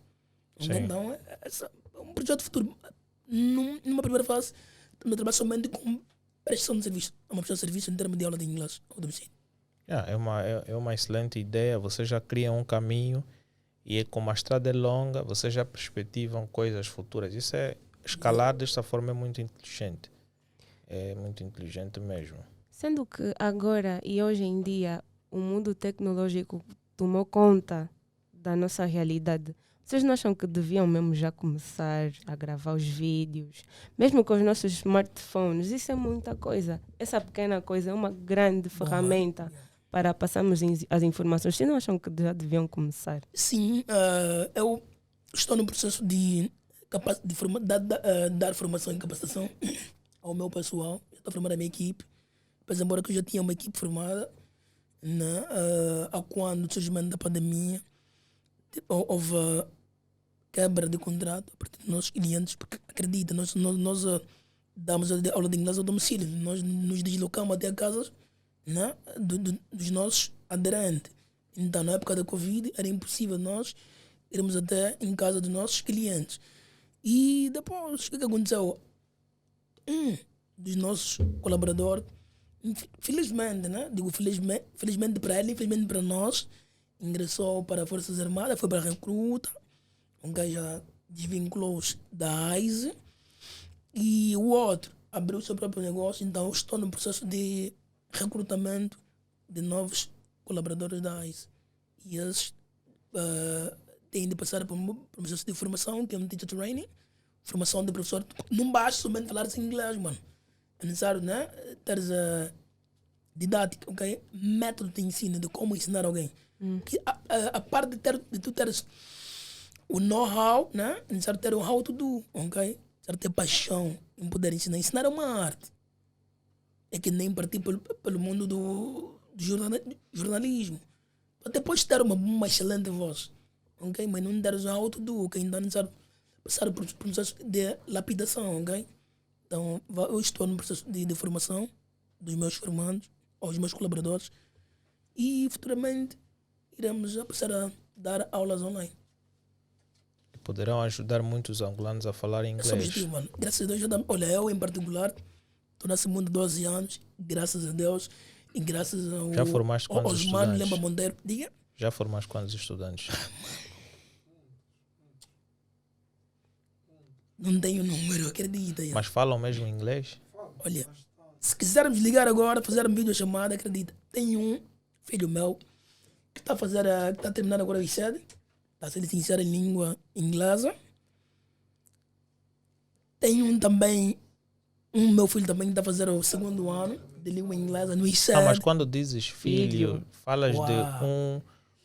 Speaker 1: Sim.
Speaker 3: Então, é um projeto futuro. Numa primeira fase, estamos a trabalhar somente com prestação de serviço. É uma prestação de serviço em termos de aula de inglês ao domicílio.
Speaker 1: É uma excelente ideia. Você já cria um caminho e como a estrada é longa, você já perspectivam coisas futuras. Isso é escalar desta forma é muito inteligente. É muito inteligente mesmo.
Speaker 2: Sendo que agora e hoje em dia o mundo tecnológico tomou conta da nossa realidade, vocês não acham que deviam mesmo já começar a gravar os vídeos, mesmo com os nossos smartphones? Isso é muita coisa. Essa pequena coisa é uma grande ferramenta para passarmos as informações. Vocês não acham que já deviam começar?
Speaker 3: Sim, eu estou no processo de dar formação e capacitação ao meu pessoal. Estou a formar a minha equipe. Pois embora que eu já tinha uma equipe formada, né? A quando o surgimento da pandemia houve quebra de contrato a partir dos nossos clientes, porque acredita, nós damos aula de inglês ao domicílio, nós nos deslocamos até a casa, né? Dos nossos aderentes. Então, na época da Covid, era impossível nós irmos até em casa dos nossos clientes. E depois, o que aconteceu? Dos nossos colaboradores, felizmente, né? Digo felizmente para ele, infelizmente para nós, ingressou para as Forças Armadas, foi para a recruta, um gajo já desvinculou-se da AISE e o outro abriu o seu próprio negócio. Então estou no processo de recrutamento de novos colaboradores da AISE e eles têm de passar por um processo de formação que é um teacher training, formação de professor. Não basta somente falar inglês, mano. É necessário, né? Teres didática, ok? Método de ensino, de como ensinar alguém. Que a parte de tu teres o know-how, né? É necessário ter o how to do, ok? Necessário ter paixão em poder ensinar. Ensinar é uma arte. É que nem partir pelo mundo do jornalismo. Até podes ter uma excelente voz, ok? Mas não deres o how to do, ok? Então é necessário passar por um processo de lapidação, ok? Então eu estou no processo de formação dos meus formandos, aos meus colaboradores, e futuramente iremos a passar a dar aulas online.
Speaker 1: Poderão ajudar muitos angolanos a falar
Speaker 3: Esse é o
Speaker 1: inglês.
Speaker 3: objetivo, mano. Graças a Deus, olha, eu em particular, estou nesse mundo há 12 anos, graças a Deus, e graças ao
Speaker 1: Já formaste quantos
Speaker 3: Osmano
Speaker 1: estudantes?
Speaker 3: Lema Monteiro. Diga?
Speaker 1: Já formaste quantos estudantes?
Speaker 3: Não tenho número, acredita.
Speaker 1: Mas falam mesmo inglês?
Speaker 3: Olha, se quisermos ligar agora, fazer uma videochamada, acredita. Tem um filho meu que está a terminar agora o ICED, está a se licenciar em língua inglesa. Tem meu filho também está a fazer o 2º ano de língua inglesa no ICED.
Speaker 1: Mas quando dizes filho, falas
Speaker 3: Uau.
Speaker 1: de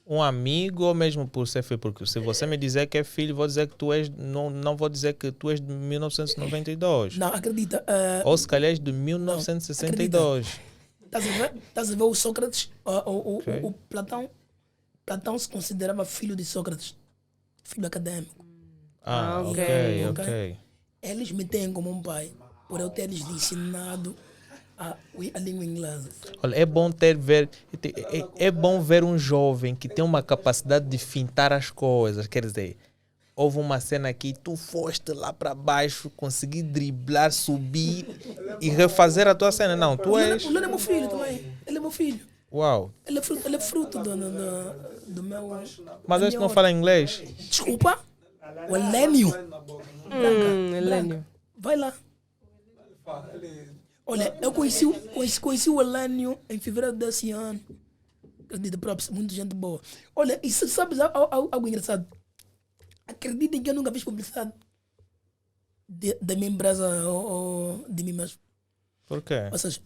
Speaker 1: um amigo ou mesmo por ser filho? Porque se você me dizer que é filho, vou dizer que tu és, não vou dizer que tu és de 1992.
Speaker 3: Não, acredita.
Speaker 1: Ou se calhar és de 1962.
Speaker 3: Estás a ver o Sócrates?
Speaker 1: Ok.
Speaker 3: O Platão. Platão se considerava filho de Sócrates. Filho acadêmico.
Speaker 1: Ah,
Speaker 2: ok.
Speaker 1: ok.
Speaker 3: Eles me têm como um pai, por eu ter-lhes ensinado a língua inglesa.
Speaker 1: Olha, é bom ver um jovem que tem uma capacidade de fintar as coisas. Quer dizer, houve uma cena aqui, tu foste lá para baixo, consegui driblar, subir e refazer a tua cena. Não, tu és...
Speaker 3: O Leno é meu filho também. Ele é meu filho.
Speaker 1: Uau.
Speaker 3: Ele é fruto do meu...
Speaker 1: Mas
Speaker 3: da
Speaker 1: este
Speaker 3: minha
Speaker 1: não fala inglês?
Speaker 3: Desculpa? O Helênio.
Speaker 2: Helênio.
Speaker 3: Vai lá. Olha, eu conheci o Helênio em fevereiro desse ano. Acredita, próprio, muita gente boa. Olha, e sabes algo engraçado? Acreditem que eu nunca fiz publicidade da minha empresa ou de mim mesmo.
Speaker 1: Por quê?
Speaker 3: Ou seja,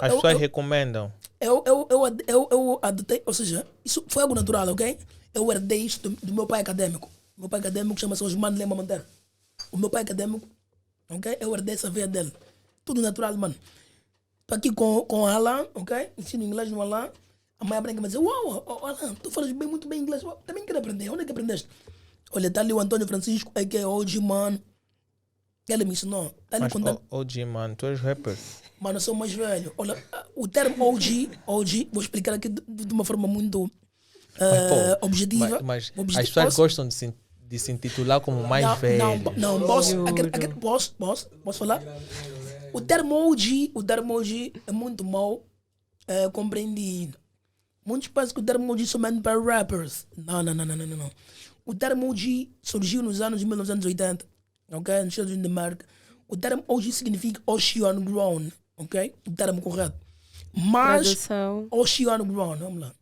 Speaker 1: As pessoas recomendam.
Speaker 3: eu adotei, ou seja, isso foi algo natural, ok? Eu herdei isto do meu pai acadêmico. O meu pai acadêmico chama-se Osmano Lema Monteiro. O meu pai acadêmico, ok? Eu herdei essa veia dele. Tudo natural, mano. Estou aqui com o Alan, ok? Ensino inglês no Alan. A mãe branca me diz: Uau, Alan, tu falas muito bem inglês. Uau, também quero aprender. Onde é que aprendeste? Olha, está ali o Antônio Francisco, que é hoje, mano. Ele me ensinou. Tá ali
Speaker 1: Mas,
Speaker 3: contando.
Speaker 1: OG, mano, tu és rapper.
Speaker 3: Mano, eu sou mais velho. Olha, o termo OG, vou explicar aqui de uma forma muito objetiva.
Speaker 1: Mas
Speaker 3: Objetiva.
Speaker 1: as pessoas gostam de se intitular como mais velho.
Speaker 3: Não, posso falar? O termo OG é muito mal compreendido. Muitos pensam que o termo OG é somente para rappers. Não. O termo OG surgiu nos anos 1980, ok? Nos Estados Unidos da América. O termo OG significa Ocean Grown, ok? O termo correto. Mas,
Speaker 2: Tradução.
Speaker 3: Ocean Grown, vamos lá.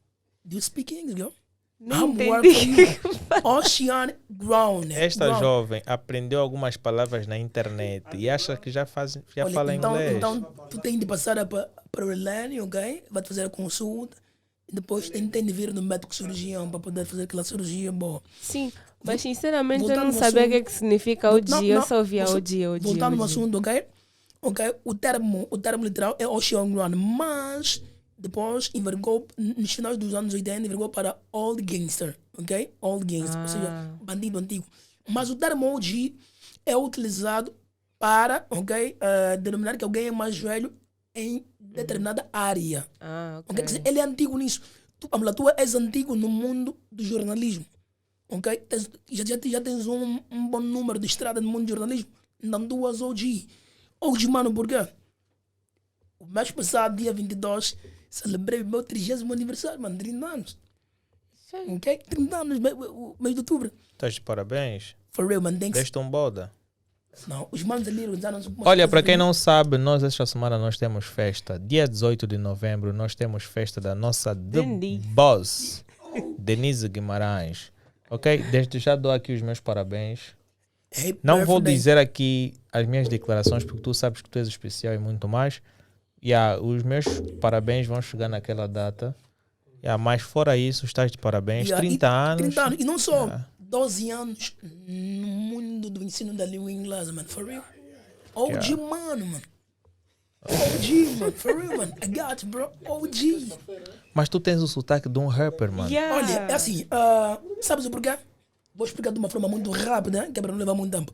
Speaker 3: Do you speak English, girl?
Speaker 2: Não
Speaker 3: I'm working
Speaker 2: entendi.
Speaker 3: for you. Ocean Grown.
Speaker 1: Esta
Speaker 3: Grown.
Speaker 1: jovem aprendeu algumas palavras na internet e acha que já
Speaker 3: Olha,
Speaker 1: fala inglês.
Speaker 3: Então, tu tens de passar para o Helênio, ok? Vai-te fazer a consulta. E depois tem de vir no médico cirurgião para poder fazer aquela cirurgia boa.
Speaker 2: Sim, mas sinceramente eu
Speaker 3: Voltando
Speaker 2: não
Speaker 3: ao
Speaker 2: sabia o
Speaker 3: assunto-
Speaker 2: que significa OG.
Speaker 3: Não,
Speaker 2: Eu
Speaker 3: não,
Speaker 2: só ouvia
Speaker 3: você-
Speaker 2: OG.
Speaker 3: Voltando no assunto, ok? O termo literal é Ocean Grown, mas depois envergou, nos finais dos anos 80, envergou para Old Gangster, ok? Old Gangster, ou seja, bandido antigo. Mas o termo OG é utilizado para, ok, denominar que alguém é mais velho em determinada área.
Speaker 2: Ah,
Speaker 3: Ok?
Speaker 2: ok.
Speaker 3: Quer dizer, ele é antigo nisso. Tu és antigo no mundo do jornalismo. Ok? Já tens um bom número de estrada no mundo do jornalismo. Não duas OG. OG, mano, por quê? O mês passado, dia 22, celebrei o meu 30º aniversário, mano, 30 anos. Ok? 30 anos, o mês de outubro.
Speaker 1: Estás de parabéns.
Speaker 3: For real, man, thanks.
Speaker 1: Deste um boda.
Speaker 3: Não, os manos ali organizaram...
Speaker 1: Olha, para quem não sabe, nós esta semana nós temos festa. Dia 18 de novembro nós temos festa da nossa The
Speaker 2: Entendi.
Speaker 1: Boss, Denise Guimarães. Ok? Desde já dou aqui os meus parabéns. Não vou dizer aqui as minhas declarações porque tu sabes que tu és especial e muito mais. Os meus parabéns vão chegar naquela data. Mas fora isso, estás de parabéns.
Speaker 3: Yeah,
Speaker 1: 30 anos.
Speaker 3: 30 anos. E não só
Speaker 1: Yeah.
Speaker 3: 12 anos no mundo do ensino da língua inglesa, mano. For real. OG, mano. OG, mano. For real, mano. I got you, bro. OG.
Speaker 1: Mas tu tens o sotaque de um rapper, mano.
Speaker 2: Yeah.
Speaker 3: Olha, é assim, sabes o porquê? Vou explicar de uma forma muito rápida, que é para não levar muito tempo.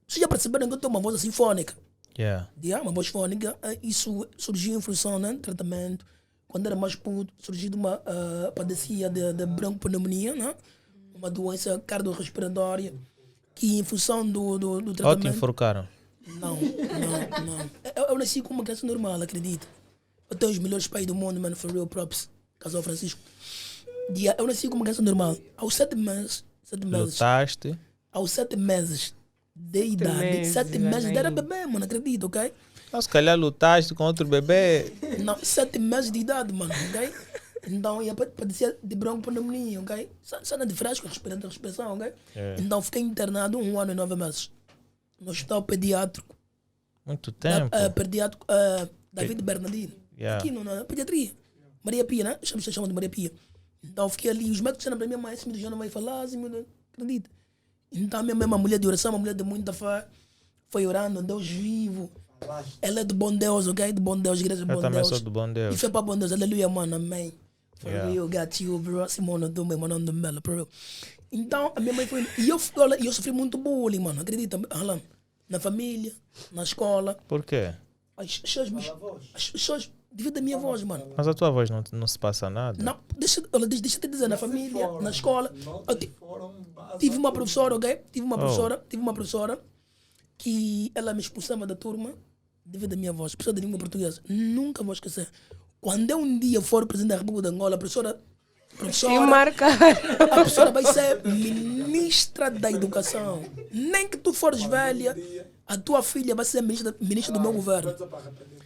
Speaker 3: Vocês já perceberam que eu tenho uma voz assim fônica?
Speaker 1: Yeah.
Speaker 3: Uma voz fônica. Isso surgiu em função, né? Tratamento. Quando era mais puto, surgiu de uma padecia de broncopneumonia, né? Uma doença cardiorrespiratória que em função do
Speaker 1: Ou te
Speaker 3: tratamento...
Speaker 1: enforcaram?
Speaker 3: Não. Eu nasci com uma criança normal, acredito. Eu tenho os melhores pais do mundo, mano, for real props. Casal Francisco. Eu nasci com uma criança normal. Aos 7 meses.
Speaker 1: Lutaste.
Speaker 3: Aos 7 meses de idade.
Speaker 2: meses,
Speaker 3: 7 meses
Speaker 2: Anaí.
Speaker 3: era bebê, mano, acredito, ok?
Speaker 1: Ou se calhar lutaste com outro bebê.
Speaker 3: Não, 7 meses de idade, mano, ok? Então ia padecer de broncopneumonia, ok? Sana de frasco, respiração, ok? Então fiquei internado 1 ano e 9 meses. No hospital pediátrico.
Speaker 1: Muito tempo.
Speaker 3: Pediátrico David Bernardino.
Speaker 1: Yeah.
Speaker 3: Aqui na pediatria. Maria Pia, né? Chamamos de Maria Pia. Então fiquei ali. Os médicos disseram para minha mãe, esse menino já não vai falar, assim, não acredito. Então minha mãe é uma mulher de oração, uma mulher de muita fé. Foi orando, Deus vivo. Ela é do bom Deus, ok? Do bom Deus, igreja do
Speaker 1: Eu
Speaker 3: bom
Speaker 1: também
Speaker 3: Deus.
Speaker 1: sou do bom
Speaker 3: E
Speaker 1: Deus.
Speaker 3: foi para bom Deus, aleluia, mano, amém. For
Speaker 1: Yeah.
Speaker 3: real, got you, bro. Simona do meu mano do Melo, for real. Então, a minha mãe foi. E eu sofri muito bullying, mano, acredita? Alan, na família, na escola.
Speaker 1: Por quê?
Speaker 3: As pessoas, devido à minha voz, mano.
Speaker 1: Mas a tua voz não se passa nada.
Speaker 3: Não, deixa eu te dizer, na família, na escola. Tive uma professora, ok? Tive uma professora que ela me expulsava da turma devido à minha voz. Professora de língua portuguesa. Nunca vou esquecer. Quando eu um dia for presidente da República de Angola, a
Speaker 2: E
Speaker 3: professora,
Speaker 2: marcar.
Speaker 3: a professora vai ser ministra da educação. Nem que tu fores velha, a tua filha vai ser ministra do meu governo.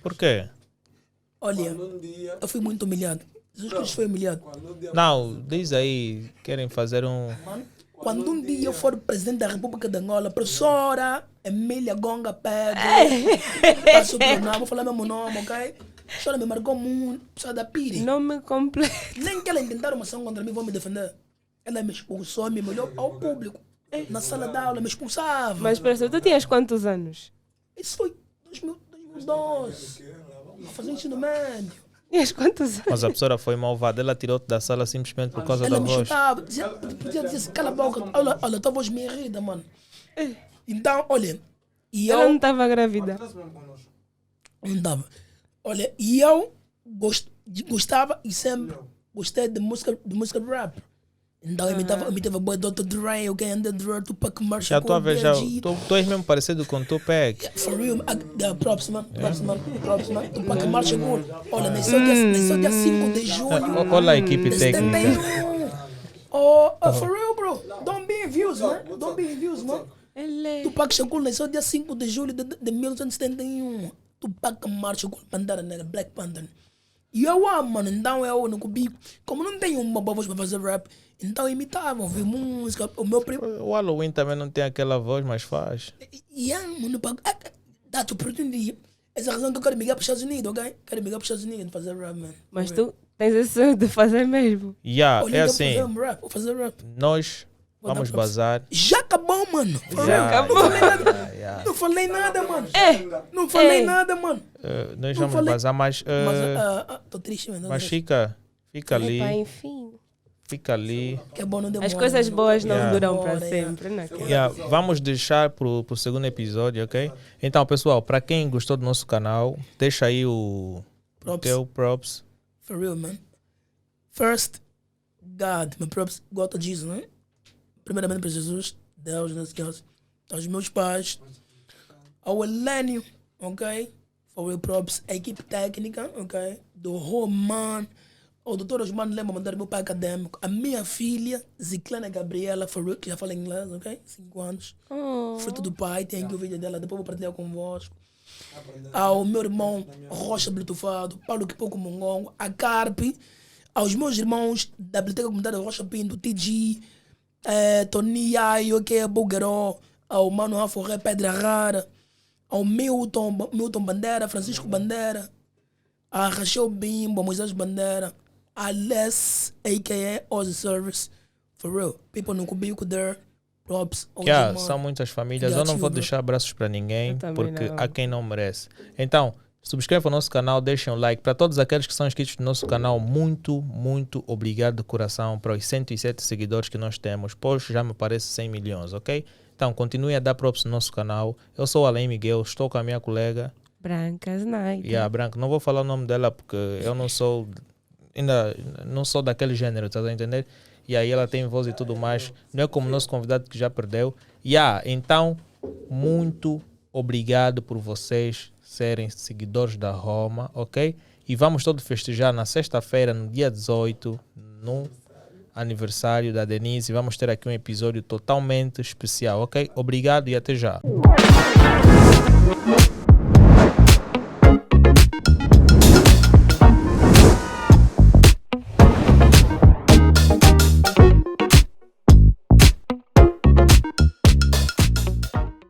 Speaker 1: Por quê?
Speaker 3: Olha, eu fui muito humilhado. Jesus Cristo foi humilhado.
Speaker 1: Não, diz aí, querem fazer um...
Speaker 3: Quando um dia eu for presidente da República de Angola, professora Emília Gonga Pedro, passo o pronome, vou falar meu nome, ok? A professora me marcou muito, professora da Piri.
Speaker 2: Nome completo.
Speaker 3: Nem que ela intentaram uma ação contra mim, vão me defender. Ela me expulsou, me olhou ao público. Na sala de aula, me expulsava.
Speaker 2: Mas professor, tu tinhas quantos anos?
Speaker 3: Isso foi 2012. Vou fazer ensino médio.
Speaker 2: Tinhas quantos anos?
Speaker 1: Mas a professora foi malvada, ela tirou-te da sala simplesmente por causa da
Speaker 3: Ela me
Speaker 1: voz.
Speaker 3: chutava, podia dizer assim, cala a boca, olha, tua voz me irrita, mano. Então, olha, e
Speaker 2: Ela não
Speaker 3: eu...
Speaker 2: estava grávida.
Speaker 3: Não dava. Olha, e eu gostava e sempre gostei de música rap. Então eu imitava boa Dr. Dre, ok? Under Dre, Tupac, Marshall,
Speaker 1: Já estou a ver, já.
Speaker 3: BG.
Speaker 1: Tu és mesmo parecido com o Tupac.
Speaker 3: For real, props, man. Tupac, Marshall, olha, nasceu dia 5 de julho.
Speaker 1: Olha a equipe
Speaker 3: de
Speaker 1: técnica.
Speaker 3: 71. For real, bro. Don't be envious, man.
Speaker 2: Ele...
Speaker 3: Tupac Shakur nasceu dia 5 de julho de 1971. Tupac Marshall, Pantera Negra, Black Panther. E eu amo, mano. Então eu no cubico, como não tenho uma boa voz para fazer rap, então eu imitava, ouvia música. O meu primo.
Speaker 1: O Halloween também não tem aquela voz, mas faz.
Speaker 3: Mano, dá-te oportunidade. Essa é a razão que eu quero migrar para os Estados Unidos, ok? Quero migrar para os Estados Unidos fazer rap, mano.
Speaker 2: Mas tu tens esse sonho de fazer mesmo.
Speaker 1: É assim,
Speaker 3: Vou fazer rap.
Speaker 1: nós
Speaker 3: Vou
Speaker 1: vamos
Speaker 3: dar props.
Speaker 1: bazar.
Speaker 3: Já acabou, mano. For
Speaker 1: Já,
Speaker 3: real.
Speaker 2: acabou.
Speaker 3: Não falei nada, mano. Não
Speaker 2: Ei.
Speaker 3: falei nada, mano.
Speaker 1: Nós
Speaker 3: Não
Speaker 1: vamos
Speaker 3: falei.
Speaker 1: bazar, mas
Speaker 3: Tô triste, mano.
Speaker 1: fica ali,
Speaker 2: Epá, enfim.
Speaker 1: fica ali.
Speaker 3: Que é bom, não demora.
Speaker 2: As coisas boas não
Speaker 1: Yeah.
Speaker 2: duram para
Speaker 3: Bora,
Speaker 2: sempre, não é?
Speaker 1: Vamos deixar pro segundo episódio, ok? Então, pessoal, para quem gostou do nosso canal, deixa aí o
Speaker 3: Props.
Speaker 1: teu props.
Speaker 3: For real, man. First, God. My props go to Jesus, né? Primeiramente para Jesus, Deus, nesse caso. Aos meus pais. Ao Helênio, ok? For real props. A equipe técnica, ok? Do Roman. O doutor Osmano lembra mandar meu pai acadêmico. A minha filha, Ziclana Gabriela, for real, que já fala inglês, ok? 5 anos. Fruto do pai, tem aqui o vídeo dela, depois vou partilhar convosco. Ao meu irmão Rocha Blitufado, Paulo Kipoko Mongongo, a Carpe, aos meus irmãos da Biblioteca Comunitária Rocha Pinto, TG, Tony Ayo, que é Bulgaró, ao Mano Aforré Pedra Rara, ao Milton Bandeira, Francisco Bandeira, a Rachel Bimbo, Moisés Bandeira, Unless, aka Aussie Service. For real. People não could be there. Props.
Speaker 1: Yeah, são muitas famílias. Eu não vou
Speaker 3: bro.
Speaker 1: deixar abraços para ninguém,
Speaker 2: Eu também
Speaker 1: porque
Speaker 2: não.
Speaker 1: há quem não merece. Então, subscreva o nosso canal, deixem um like. Para todos aqueles que são inscritos no nosso canal, muito, muito obrigado de coração para os 107 seguidores que nós temos. Pois já me parece 100 milhões, ok? Então, continue a dar props no nosso canal. Eu sou o Alain Miguel, estou com a minha colega.
Speaker 2: Brancas Night.
Speaker 1: E a Branca, não vou falar o nome dela porque eu não sou, ainda não sou daquele gênero, tá a entender? E aí ela tem voz e tudo mais, não é como o nosso convidado que já perdeu. Então, muito obrigado por vocês serem seguidores da Roma, ok? E vamos todos festejar na sexta-feira, no dia 18, no aniversário da Denise. Vamos ter aqui um episódio totalmente especial, ok? Obrigado e até já.